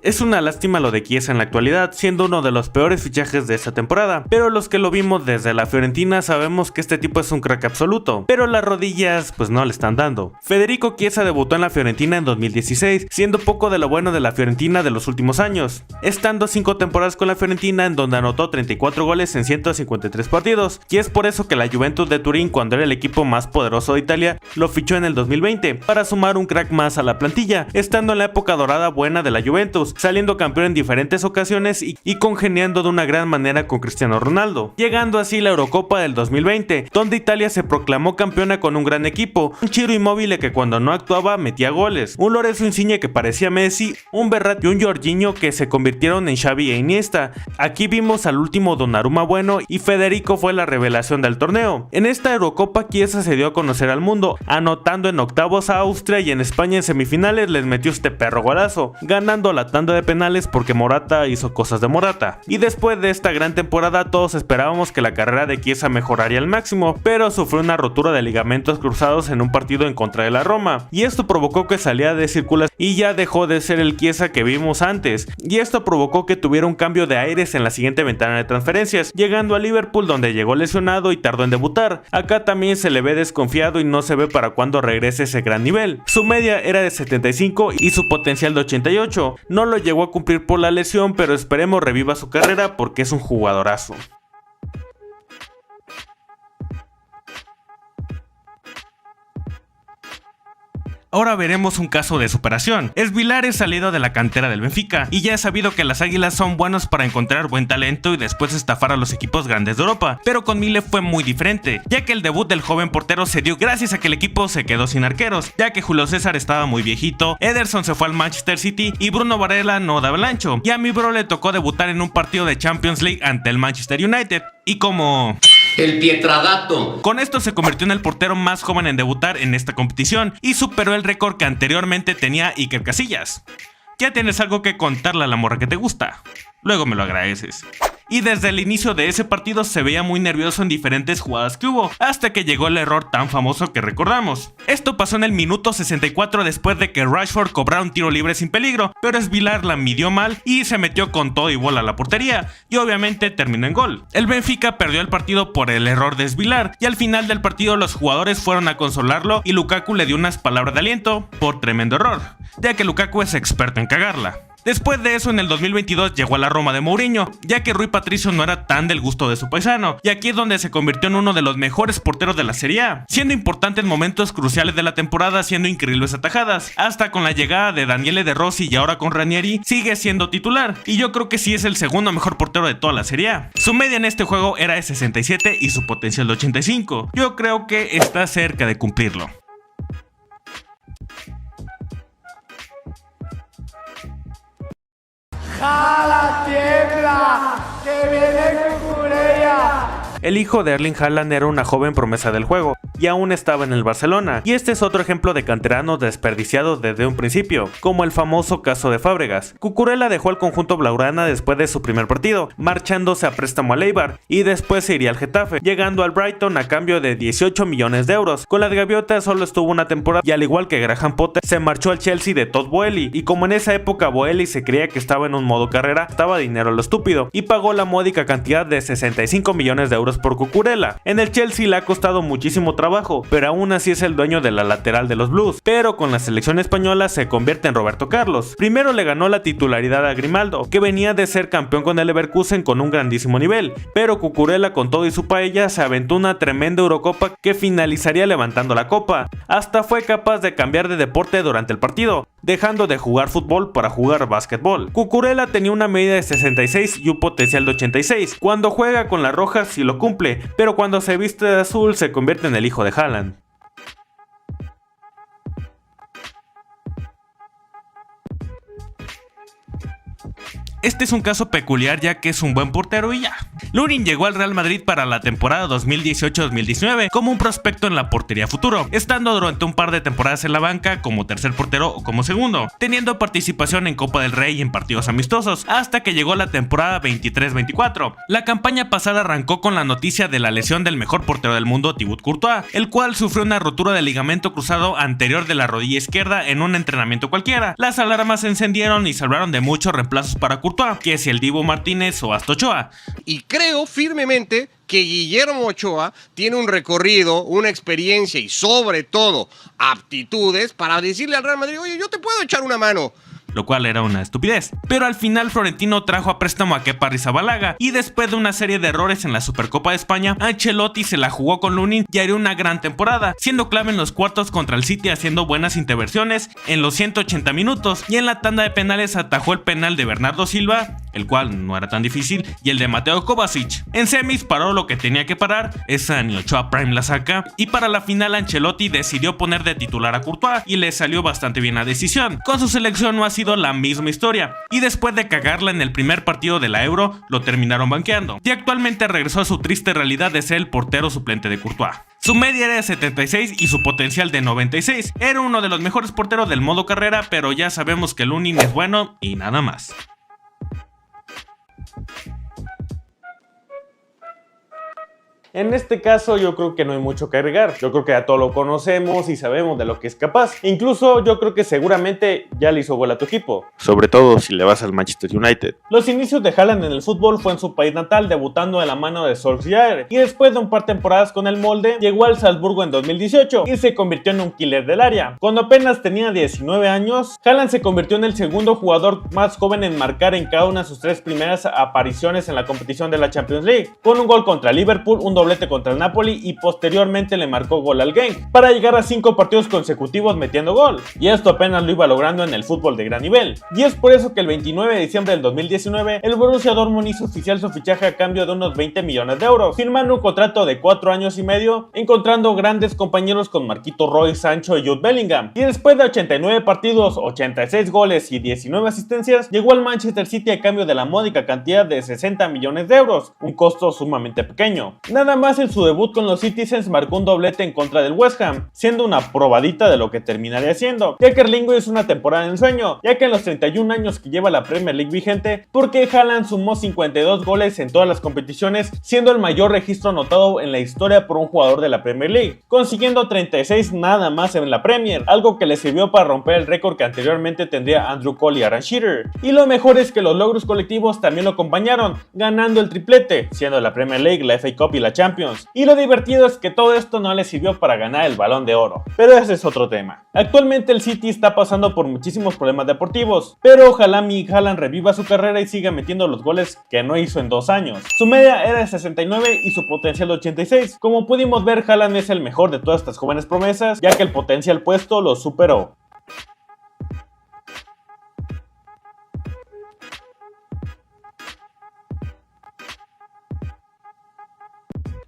Es una lástima lo de Chiesa en la actualidad, siendo uno de los peores fichajes de esta temporada, pero los que lo vimos desde la Fiorentina sabemos que este tipo es un crack absoluto, pero las rodillas pues no le están dando. Federico Chiesa debutó en la Fiorentina en 2016, siendo poco de lo bueno de la Fiorentina de los últimos años, estando 5 temporadas con la Fiorentina en donde anotó 34 goles en 153 partidos, y es por eso que la Juventus de Turín, cuando era el equipo más poderoso de Italia, lo fichó en el 2020, para sumar un crack más a la plantilla, estando en la época dorada buena de la Juventus, saliendo campeón en diferentes ocasiones y congeniando de una gran manera con Cristiano Ronaldo, llegando así la Eurocopa del 2020, donde Italia se proclamó campeona con un gran equipo, un Ciro Immobile que cuando no actuaba metía goles, un Lorenzo Insigne que parecía Messi, un Verratti y un Jorginho que se convirtieron en Xavi e Iniesta. Aquí vimos al último Donnarumma bueno y Federico fue la revelación del torneo. En esta Eurocopa Chiesa se dio a conocer al mundo, anotando en octavos a Austria y en España en semifinales les metió este perro golazo, ganando la tanda de penales porque Morata hizo cosas de Morata. Y después de esta gran temporada todos esperábamos que la carrera de Chiesa mejoraría al máximo, pero sufrió una rotura de ligamentos cruzados en un partido en contra de la Roma, y esto provocó que saliera de circulación y ya dejó de ser el Chiesa que vimos antes, y esto provocó que tuviera un cambio de aires en la siguiente ventana de transferencias, llegando a Liverpool donde llegó lesionado y tardó en debutar. Acá también se le ve desconfiado y no se ve para cuándo regrese ese gran nivel. Su media era de 75 y su potencial de 88, no lo llegó a cumplir por la lesión, pero esperemos reviva su carrera porque es un jugadorazo. Ahora veremos un caso de superación. Esvilar es salido de la cantera del Benfica y ya es sabido que las águilas son buenos para encontrar buen talento y después estafar a los equipos grandes de Europa, pero con Mile fue muy diferente, ya que el debut del joven portero se dio gracias a que el equipo se quedó sin arqueros, ya que Julio César estaba muy viejito, Ederson se fue al Manchester City y Bruno Varela no daba el ancho, y a mi bro le tocó debutar en un partido de Champions League ante el Manchester United, y como... El Pietradato. Con esto se convirtió en el portero más joven en debutar en esta competición y superó el récord que anteriormente tenía Iker Casillas. Ya tienes algo que contarle a la morra que te gusta. Luego me lo agradeces. Y desde el inicio de ese partido se veía muy nervioso en diferentes jugadas que hubo, hasta que llegó el error tan famoso que recordamos. Esto pasó en el minuto 64 después de que Rashford cobrara un tiro libre sin peligro, pero Esvilar la midió mal y se metió con todo y bola a la portería, y obviamente terminó en gol. El Benfica perdió el partido por el error de Esvilar, y al final del partido los jugadores fueron a consolarlo y Lukaku le dio unas palabras de aliento por tremendo error, ya que Lukaku es experto en cagarla. Después de eso, en el 2022 llegó a la Roma de Mourinho, ya que Rui Patricio no era tan del gusto de su paisano, y aquí es donde se convirtió en uno de los mejores porteros de la Serie A, siendo importante en momentos cruciales de la temporada, haciendo increíbles atajadas, hasta con la llegada de Daniele De Rossi y ahora con Ranieri, sigue siendo titular, y yo creo que sí es el segundo mejor portero de toda la Serie A. Su media en este juego era de 67 y su potencial de 85, yo creo que está cerca de cumplirlo. ¡Jala, tiembla! ¡Que viene Cucurella! El hijo de Erling Haaland era una joven promesa del juego y aún estaba en el Barcelona, y este es otro ejemplo de canteranos desperdiciados desde un principio, como el famoso caso de Fábregas. Cucurella dejó al conjunto blaugrana después de su primer partido, marchándose a préstamo al Eibar y después se iría al Getafe, llegando al Brighton a cambio de 18 millones de euros. Con las gaviotas solo estuvo una temporada y al igual que Graham Potter se marchó al Chelsea de Todd Boehly, y como en esa época Boehly se creía que estaba en un modo carrera, estaba dinero a lo estúpido y pagó la módica cantidad de 65 millones de euros dirigidos por Cucurella. En el Chelsea le ha costado muchísimo trabajo, pero aún así es el dueño de la lateral de los Blues, pero con la selección española se convierte en Roberto Carlos. Primero le ganó la titularidad a Grimaldo, que venía de ser campeón con el Leverkusen con un grandísimo nivel, pero Cucurella con todo y su paella se aventó una tremenda Eurocopa que finalizaría levantando la copa. Hasta fue capaz de cambiar de deporte durante el partido, dejando de jugar fútbol para jugar básquetbol. Cucurella tenía una medida de 66 y un potencial de 86. Cuando juega con las rojas sí lo cumple, pero cuando se viste de azul se convierte en el hijo de Haaland. Este es un caso peculiar ya que es un buen portero y ya. Lunin llegó al Real Madrid para la temporada 2018-2019 como un prospecto en la portería futuro, estando durante un par de temporadas en la banca como tercer portero o como segundo, teniendo participación en Copa del Rey y en partidos amistosos, hasta que llegó la temporada 23-24. La campaña pasada arrancó con la noticia de la lesión del mejor portero del mundo, Thibaut Courtois, el cual sufrió una rotura del ligamento cruzado anterior de la rodilla izquierda en un entrenamiento cualquiera. Las alarmas se encendieron y se hablaron de muchos reemplazos para Courtois, que si el Dibu Martínez o hasta Ochoa. Y creo firmemente que Guillermo Ochoa tiene un recorrido, una experiencia y sobre todo aptitudes para decirle al Real Madrid, oye, yo te puedo echar una mano. Lo cual era una estupidez. Pero al final Florentino trajo a préstamo a Kepa Arrizabalaga y después de una serie de errores en la Supercopa de España, Ancelotti se la jugó con Lunin y haría una gran temporada, siendo clave en los cuartos contra el City haciendo buenas intervenciones en los 180 minutos y en la tanda de penales atajó el penal de Bernardo Silva, el cual no era tan difícil, y el de Mateo Kovacic. En semis paró lo que tenía que parar, esa ni Ochoa Prime la saca, y para la final Ancelotti decidió poner de titular a Courtois y le salió bastante bien la decisión. Con su selección no ha sido la misma historia, y después de cagarla en el primer partido de la Euro, lo terminaron banqueando, y actualmente regresó a su triste realidad de ser el portero suplente de Courtois. Su media era de 76 y su potencial de 96. Era uno de los mejores porteros del modo carrera, pero ya sabemos que Lunin es bueno y nada más. En este caso yo creo que no hay mucho que agregar, yo creo que ya todo lo conocemos y sabemos de lo que es capaz. Incluso yo creo que seguramente ya le hizo gol a tu equipo. Sobre todo si le vas al Manchester United. Los inicios de Haaland en el fútbol fue en su país natal, debutando de la mano de Solskjaer, y después de un par de temporadas con el molde, llegó al Salzburgo en 2018 y se convirtió en un killer del área. Cuando apenas tenía 19 años, Haaland se convirtió en el segundo jugador más joven en marcar en cada una de sus 3 primeras apariciones en la competición de la Champions League, con un gol contra Liverpool, un doblete contra el Napoli y posteriormente le marcó gol al Genk, para llegar a 5 partidos consecutivos metiendo gol, y esto apenas lo iba logrando en el fútbol de gran nivel. Y es por eso que el 29 de diciembre del 2019 el Borussia Dortmund hizo oficial su fichaje a cambio de unos 20 millones de euros, firmando un contrato de 4 años y medio, encontrando grandes compañeros con Marquito Roy, Sancho y Jude Bellingham. Y después de 89 partidos, 86 goles y 19 asistencias, llegó al Manchester City a cambio de la módica cantidad de 60 millones de euros, un costo sumamente pequeño. Nada más en su debut con los Citizens marcó un doblete en contra del West Ham, siendo una probadita de lo que terminaría siendo, ya que Erling hizo una temporada en sueño, ya que en los 31 años que lleva la Premier League vigente, porque Haaland sumó 52 goles en todas las competiciones, siendo el mayor registro anotado en la historia por un jugador de la Premier League, consiguiendo 36 nada más en la Premier, algo que le sirvió para romper el récord que anteriormente tendría Andrew Cole y Aaron Shearer. Y lo mejor es que los logros colectivos también lo acompañaron, ganando el triplete, siendo la Premier League, la FA Cup y la Champions. Y lo divertido es que todo esto no le sirvió para ganar el Balón de Oro, pero ese es otro tema. Actualmente el City está pasando por muchísimos problemas deportivos, pero ojalá mi Haaland reviva su carrera y siga metiendo los goles que no hizo en 2 años. Su media era de 69 y su potencial de 86. Como pudimos ver, Haaland es el mejor de todas estas jóvenes promesas, ya que el potencial puesto lo superó.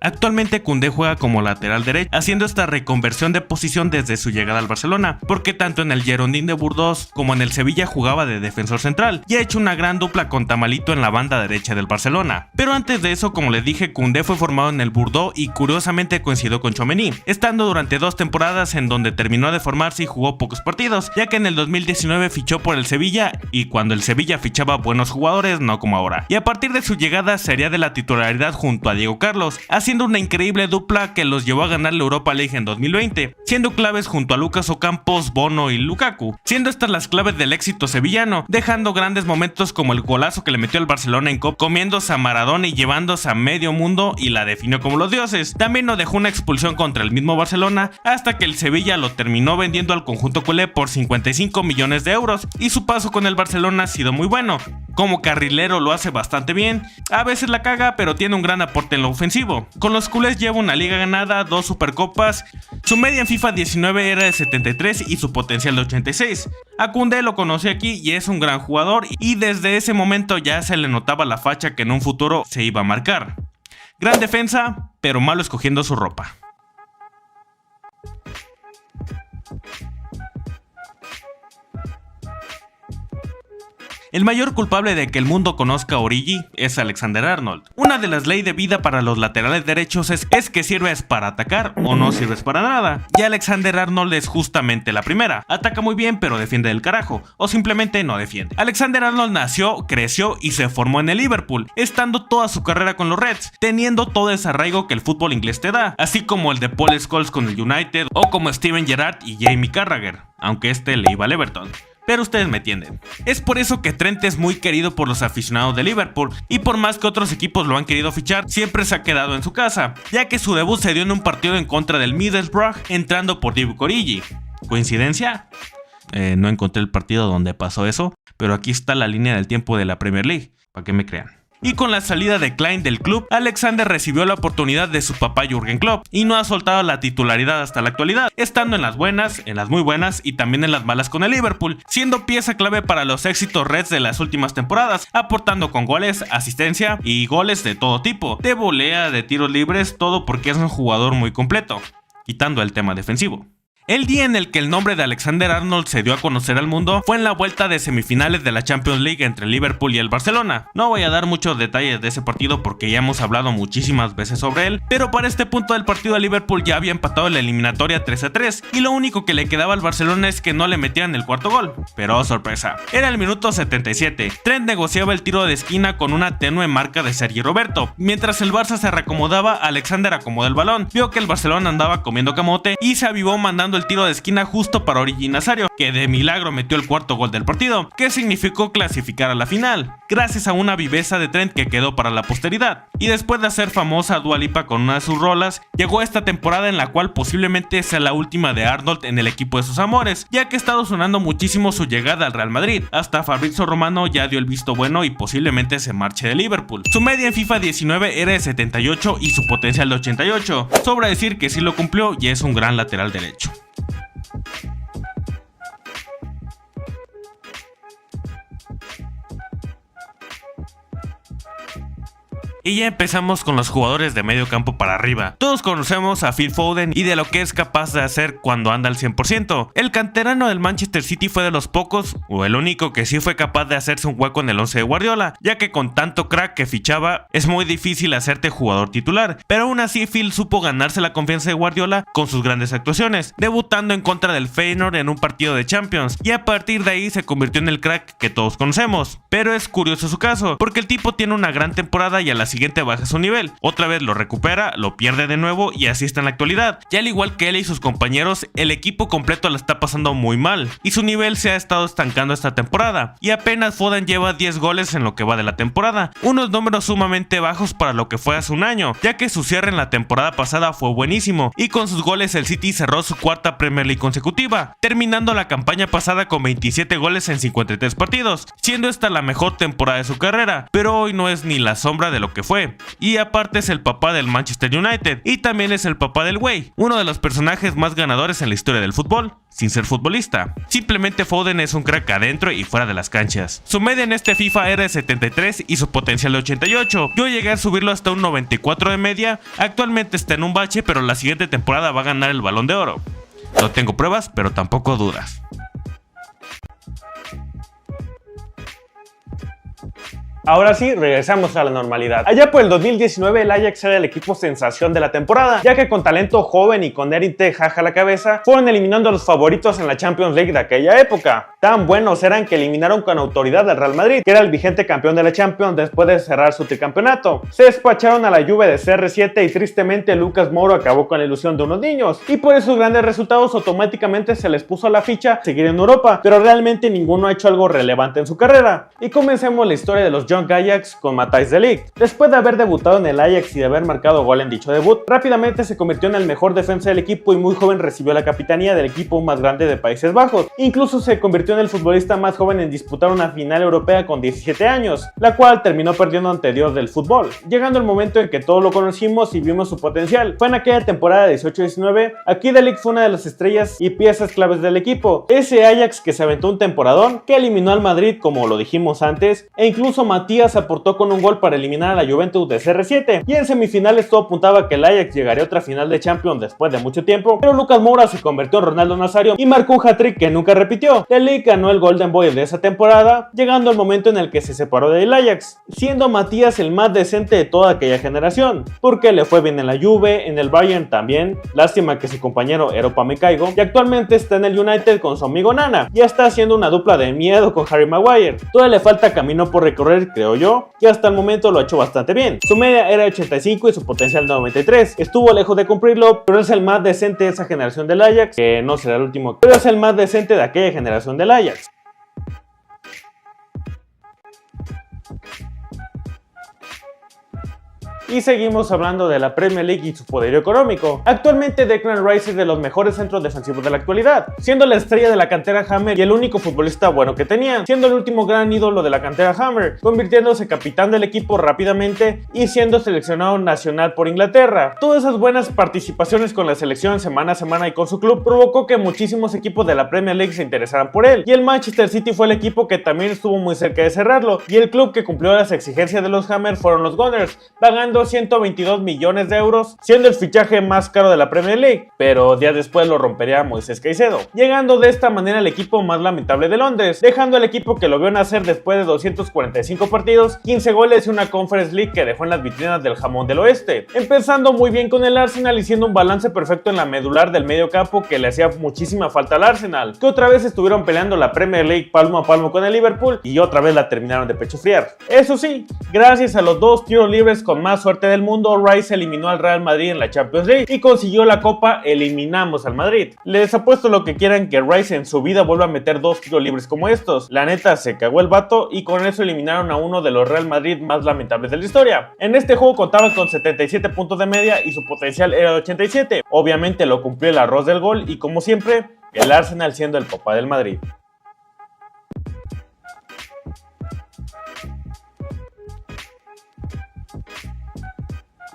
Actualmente Koundé juega como lateral derecho, haciendo esta reconversión de posición desde su llegada al Barcelona, porque tanto en el Girondins de Bordeaux como en el Sevilla jugaba de defensor central, y ha hecho una gran dupla con Tamalito en la banda derecha del Barcelona. Pero antes de eso, como les dije, Koundé fue formado en el Bordeaux y curiosamente coincidió con Tchouaméni, estando durante 2 temporadas en donde terminó de formarse y jugó pocos partidos, ya que en el 2019 fichó por el Sevilla, y cuando el Sevilla fichaba buenos jugadores, no como ahora. Y a partir de su llegada sería de la titularidad junto a Diego Carlos, así haciendo una increíble dupla que los llevó a ganar la Europa League en 2020, siendo claves junto a Lucas Ocampos, Bono y Lukaku, siendo estas las claves del éxito sevillano, dejando grandes momentos como el golazo que le metió al Barcelona en Copa, comiéndose a Maradona y llevándose a medio mundo y la definió como los dioses. También nos dejó una expulsión contra el mismo Barcelona, hasta que el Sevilla lo terminó vendiendo al conjunto culé por 55 millones de euros, y su paso con el Barcelona ha sido muy bueno. Como carrilero lo hace bastante bien, a veces la caga, pero tiene un gran aporte en lo ofensivo. Con los culés lleva una liga ganada, 2 supercopas, su media en FIFA 19 era de 73 y su potencial de 86. A Koundé lo conocí aquí y es un gran jugador, y desde ese momento ya se le notaba la facha que en un futuro se iba a marcar. Gran defensa, pero malo escogiendo su ropa. El mayor culpable de que el mundo conozca a Origi es Alexander Arnold. Una de las leyes de vida para los laterales derechos es que sirves para atacar o no sirves para nada. Y Alexander Arnold es justamente la primera. Ataca muy bien pero defiende del carajo, o simplemente no defiende. Alexander Arnold nació, creció y se formó en el Liverpool, estando toda su carrera con los Reds, teniendo todo ese arraigo que el fútbol inglés te da, así como el de Paul Scholes con el United o como Steven Gerrard y Jamie Carragher, aunque este le iba al Everton. Pero ustedes me entienden. Es por eso que Trent es muy querido por los aficionados de Liverpool, y por más que otros equipos lo han querido fichar, siempre se ha quedado en su casa, ya que su debut se dio en un partido en contra del Middlesbrough, entrando por Divock Origi. ¿Coincidencia? No encontré el partido donde pasó eso, pero aquí está la línea del tiempo de la Premier League, para que me crean. Y con la salida de Klein del club, Alexander recibió la oportunidad de su papá Jürgen Klopp y no ha soltado la titularidad hasta la actualidad, estando en las buenas, en las muy buenas y también en las malas con el Liverpool, siendo pieza clave para los éxitos Reds de las últimas temporadas, aportando con goles, asistencia y goles de todo tipo, de volea, de tiros libres, todo porque es un jugador muy completo, quitando el tema defensivo. El día en el que el nombre de Alexander Arnold se dio a conocer al mundo fue en la vuelta de semifinales de la Champions League entre el Liverpool y el Barcelona. No voy a dar muchos detalles de ese partido porque ya hemos hablado muchísimas veces sobre él, pero para este punto del partido el Liverpool ya había empatado la eliminatoria 3-3 y lo único que le quedaba al Barcelona es que no le metieran el cuarto gol. Pero sorpresa, era el minuto 77. Trent negociaba el tiro de esquina con una tenue marca de Sergi Roberto. Mientras el Barça se reacomodaba, Alexander acomodó el balón, vio que el Barcelona andaba comiendo camote y se avivó mandando el tiro de esquina justo para Origi Nazario, que de milagro metió el cuarto gol del partido, que significó clasificar a la final, gracias a una viveza de Trent que quedó para la posteridad. Y después de hacer famosa a Dua Lipa con una de sus rolas, llegó esta temporada en la cual posiblemente sea la última de Arnold en el equipo de sus amores, ya que ha estado sonando muchísimo su llegada al Real Madrid. Hasta Fabrizio Romano ya dio el visto bueno y posiblemente se marche de Liverpool. Su media en FIFA 19 era de 78 y su potencial de 88. Sobra decir que sí lo cumplió y es un gran lateral derecho. Y ya empezamos con los jugadores de medio campo para arriba. Todos conocemos a Phil Foden y de lo que es capaz de hacer cuando anda al 100%. El canterano del Manchester City fue de los pocos, o el único que sí fue capaz de hacerse un hueco en el 11 de Guardiola, ya que con tanto crack que fichaba, es muy difícil hacerte jugador titular. Pero aún así Phil supo ganarse la confianza de Guardiola con sus grandes actuaciones, debutando en contra del Feyenoord en un partido de Champions, y a partir de ahí se convirtió en el crack que todos conocemos. Pero es curioso su caso, porque el tipo tiene una gran temporada y a la siguiente baja su nivel, otra vez lo recupera, lo pierde de nuevo y así está en la actualidad. Ya al igual que él y sus compañeros, el equipo completo la está pasando muy mal y su nivel se ha estado estancando esta temporada, y apenas Foden lleva 10 goles en lo que va de la temporada, unos números sumamente bajos para lo que fue hace un año, ya que su cierre en la temporada pasada fue buenísimo, y con sus goles el City cerró su cuarta Premier League consecutiva, terminando la campaña pasada con 27 goles en 53 partidos, siendo esta la mejor temporada de su carrera, pero hoy no es ni la sombra de lo que fue. Y aparte es el papá del Manchester United y también es el papá del güey, uno de los personajes más ganadores en la historia del fútbol, sin ser futbolista. Simplemente Foden es un crack adentro y fuera de las canchas. Su media en este FIFA era de 73 y su potencial de 88. Yo llegué a subirlo hasta un 94 de media, actualmente está en un bache, pero la siguiente temporada va a ganar el Balón de Oro. No tengo pruebas, pero tampoco dudas. Ahora sí, regresamos a la normalidad. Allá por el 2019 el Ajax era el equipo sensación de la temporada, ya que con talento joven y con Erik ten Hag a la cabeza, fueron eliminando a los favoritos en la Champions League de aquella época. Tan buenos eran que eliminaron con autoridad al Real Madrid, que era el vigente campeón de la Champions después de cerrar su tricampeonato. Se despacharon a la Juve de CR7 y tristemente Lucas Moura acabó con la ilusión de unos niños, y por esos grandes resultados automáticamente se les puso la ficha seguir en Europa, pero realmente ninguno ha hecho algo relevante en su carrera. Y comencemos la historia de los Young Ajax con Matthijs de Ligt. Después de haber debutado en el Ajax y de haber marcado gol en dicho debut, rápidamente se convirtió en el mejor defensa del equipo y muy joven recibió la capitanía del equipo más grande de Países Bajos. Incluso se convirtió en el futbolista más joven en disputar una final europea con 17 años, la cual terminó perdiendo ante Dios del fútbol, llegando el momento en que todos lo conocimos y vimos su potencial. Fue en aquella temporada 18-19, aquí de Ligt fue una de las estrellas y piezas claves del equipo, ese Ajax que se aventó un temporadón, que eliminó al Madrid como lo dijimos antes, e incluso Matías aportó con un gol para eliminar a la Juventus de CR7, y en semifinales todo apuntaba que el Ajax llegaría a otra final de Champions después de mucho tiempo, pero Lucas Moura se convirtió en Ronaldo Nazario y marcó un hat-trick que nunca repitió. De Ligt ganó el Golden Boy de esa temporada, llegando el momento en el que se separó del Ajax, siendo Matías el más decente de toda aquella generación, porque le fue bien en la Juve, en el Bayern también, lástima que su compañero era Upamecano, y actualmente está en el United con su amigo Nana, ya está haciendo una dupla de miedo con Harry Maguire. Todavía le falta camino por recorrer, creo yo, y hasta el momento lo ha hecho bastante bien. Su media era 85 y su potencial 93, estuvo lejos de cumplirlo, pero es el más decente de esa generación del Ajax, que no será el último, pero es el más decente de aquella generación del Ajax. Y seguimos hablando de la Premier League y su poderío económico. Actualmente Declan Rice es de los mejores centros defensivos de la actualidad, siendo la estrella de la cantera Hammer y el único futbolista bueno que tenían, siendo el último gran ídolo de la cantera Hammer, convirtiéndose capitán del equipo rápidamente y siendo seleccionado nacional por Inglaterra. Todas esas buenas participaciones con la selección semana a semana y con su club provocó que muchísimos equipos de la Premier League se interesaran por él, y el Manchester City fue el equipo que también estuvo muy cerca de cerrarlo, y el club que cumplió las exigencias de los Hammer fueron los Gunners, pagando 122 millones de euros, siendo el fichaje más caro de la Premier League, pero días después lo rompería Moisés Caicedo, llegando de esta manera el equipo más lamentable de Londres, dejando al equipo que lo vio nacer después de 245 partidos, 15 goles y una Conference League que dejó en las vitrinas del jamón del oeste, empezando muy bien con el Arsenal y siendo un balance perfecto en la medular del medio campo que le hacía muchísima falta al Arsenal, que otra vez estuvieron peleando la Premier League palmo a palmo con el Liverpool y otra vez la terminaron de pecho friar. Eso sí, gracias a los dos tiros libres con más suerte del mundo, Rice eliminó al Real Madrid en la Champions League y consiguió la Copa. Eliminamos al Madrid. Les apuesto lo que quieran que Rice en su vida vuelva a meter dos tiros libres como estos. La neta se cagó el vato y con eso eliminaron a uno de los Real Madrid más lamentables de la historia. En este juego contaba con 77 puntos de media y su potencial era de 87. Obviamente lo cumplió el arroz del gol y como siempre, el Arsenal siendo el papá del Madrid.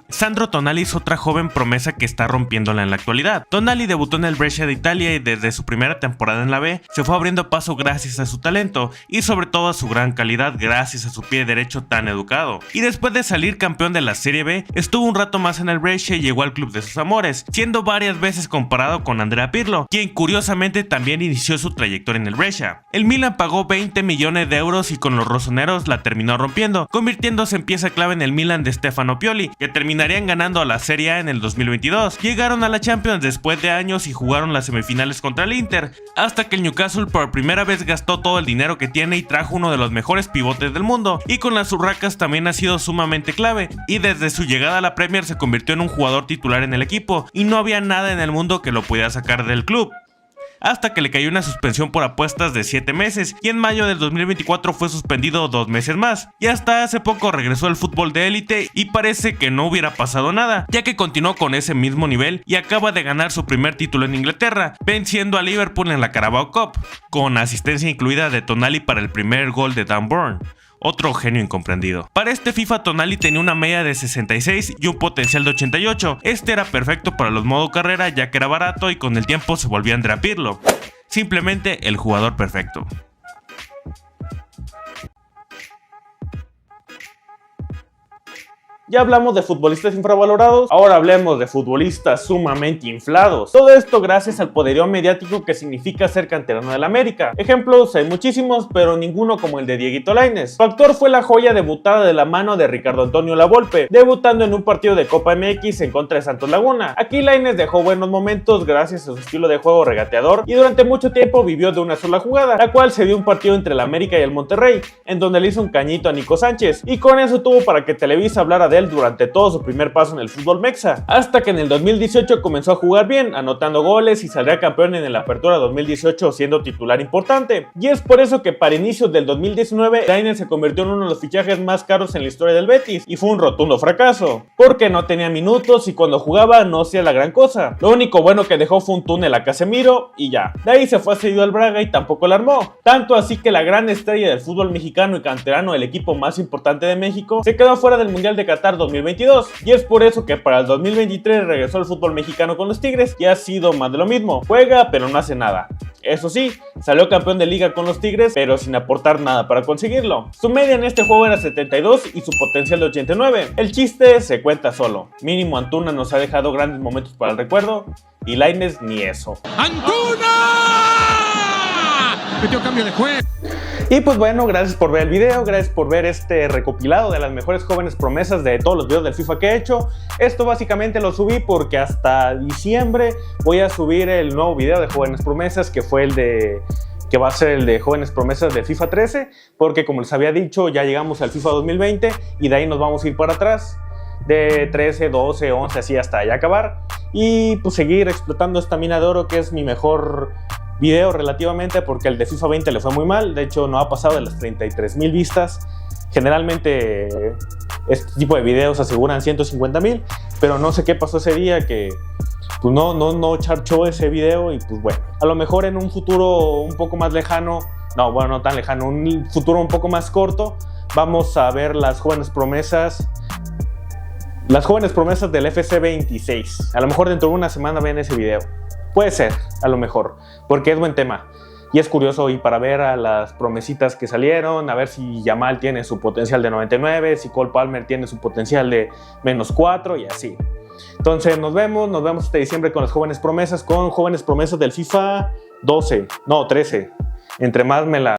Sandro Tonali es otra joven promesa que está rompiéndola en la actualidad. Tonali debutó en el Brescia de Italia y desde su primera temporada en la B se fue abriendo paso gracias a su talento y sobre todo a su gran calidad gracias a su pie derecho tan educado. Y después de salir campeón de la Serie B, estuvo un rato más en el Brescia y llegó al club de sus amores, siendo varias veces comparado con Andrea Pirlo, quien curiosamente también inició su trayectoria en el Brescia. El Milan pagó 20 millones de euros y con los rosoneros la terminó rompiendo, convirtiéndose en pieza clave en el Milan de Stefano Pioli, que terminarían ganando a la Serie A en el 2022. Llegaron a la Champions después de años y jugaron las semifinales contra el Inter, hasta que el Newcastle por primera vez gastó todo el dinero que tiene y trajo uno de los mejores pivotes del mundo, y con las urracas también ha sido sumamente clave, y desde su llegada a la Premier se convirtió en un jugador titular en el equipo, y no había nada en el mundo que lo pudiera sacar del club. Hasta que le cayó una suspensión por apuestas de 7 meses y en mayo del 2024 fue suspendido 2 meses más, y hasta hace poco regresó al fútbol de élite y parece que no hubiera pasado nada, ya que continuó con ese mismo nivel y acaba de ganar su primer título en Inglaterra, venciendo a Liverpool en la Carabao Cup, con asistencia incluida de Tonali para el primer gol de Dan Burn. Otro genio incomprendido. Para este FIFA Tonali tenía una media de 66 y un potencial de 88. Este era perfecto para los modo carrera ya que era barato y con el tiempo se volvía Andrea Pirlo. Simplemente el jugador perfecto. Ya hablamos de futbolistas infravalorados, ahora hablemos de futbolistas sumamente inflados. Todo esto gracias al poderío mediático que significa ser canterano del América. Ejemplos hay muchísimos, pero ninguno como el de Dieguito Lainez. Su actor fue la joya debutada de la mano de Ricardo Antonio Lavolpe, debutando en un partido de Copa MX en contra de Santos Laguna. Aquí Lainez dejó buenos momentos gracias a su estilo de juego regateador y durante mucho tiempo vivió de una sola jugada, la cual se dio un partido entre el América y el Monterrey, en donde le hizo un cañito a Nico Sánchez, y con eso tuvo para que Televisa hablara de él durante todo su primer paso en el fútbol mexa, hasta que en el 2018 comenzó a jugar bien, anotando goles y saldría campeón en el Apertura 2018 siendo titular importante. Y es por eso que para inicios del 2019 Lainez se convirtió en uno de los fichajes más caros en la historia del Betis, y fue un rotundo fracaso, porque no tenía minutos y cuando jugaba no hacía la gran cosa. Lo único bueno que dejó fue un túnel a Casemiro y ya. De ahí se fue cedido al Braga y tampoco la armó. Tanto así que la gran estrella del fútbol mexicano y canterano del equipo más importante de México se quedó fuera del Mundial de Qatar 2022, y es por eso que para el 2023 regresó al fútbol mexicano con los Tigres y ha sido más de lo mismo. Juega pero no hace nada. Eso sí, salió campeón de liga con los Tigres, pero sin aportar nada para conseguirlo. Su media en este juego era 72 y su potencial de 89. El chiste se cuenta solo. Mínimo Antuna nos ha dejado grandes momentos para el recuerdo, y Lainez ni eso. ¡Antuna! Metió cambio de juego. Y pues bueno, gracias por ver el video, gracias por ver este recopilado de las mejores jóvenes promesas de todos los videos del FIFA que he hecho. Esto básicamente lo subí porque hasta diciembre voy a subir el nuevo video de jóvenes promesas, que va a ser el de jóvenes promesas de FIFA 13, porque como les había dicho, ya llegamos al FIFA 2020 y de ahí nos vamos a ir para atrás, de 13, 12, 11, así hasta ya acabar, y pues seguir explotando esta mina de oro, que es mi mejor video relativamente, porque el de FIFA 20 le fue muy mal. De hecho no ha pasado de las 33,000 vistas. Generalmente este tipo de videos aseguran 150,000, pero no sé qué pasó ese día que pues no charchó ese video. Y pues bueno, a lo mejor en un futuro un poco más lejano, no tan lejano, un futuro un poco más corto, vamos a ver las jóvenes promesas del FC 26. A lo mejor dentro de una semana ven ese video. Puede ser, a lo mejor, porque es buen tema. Y es curioso y para ver a las promesitas que salieron, a ver si Yamal tiene su potencial de 99, si Cole Palmer tiene su potencial de -4 y así. Entonces nos vemos este diciembre con las jóvenes promesas, del FIFA 13. Entre más me la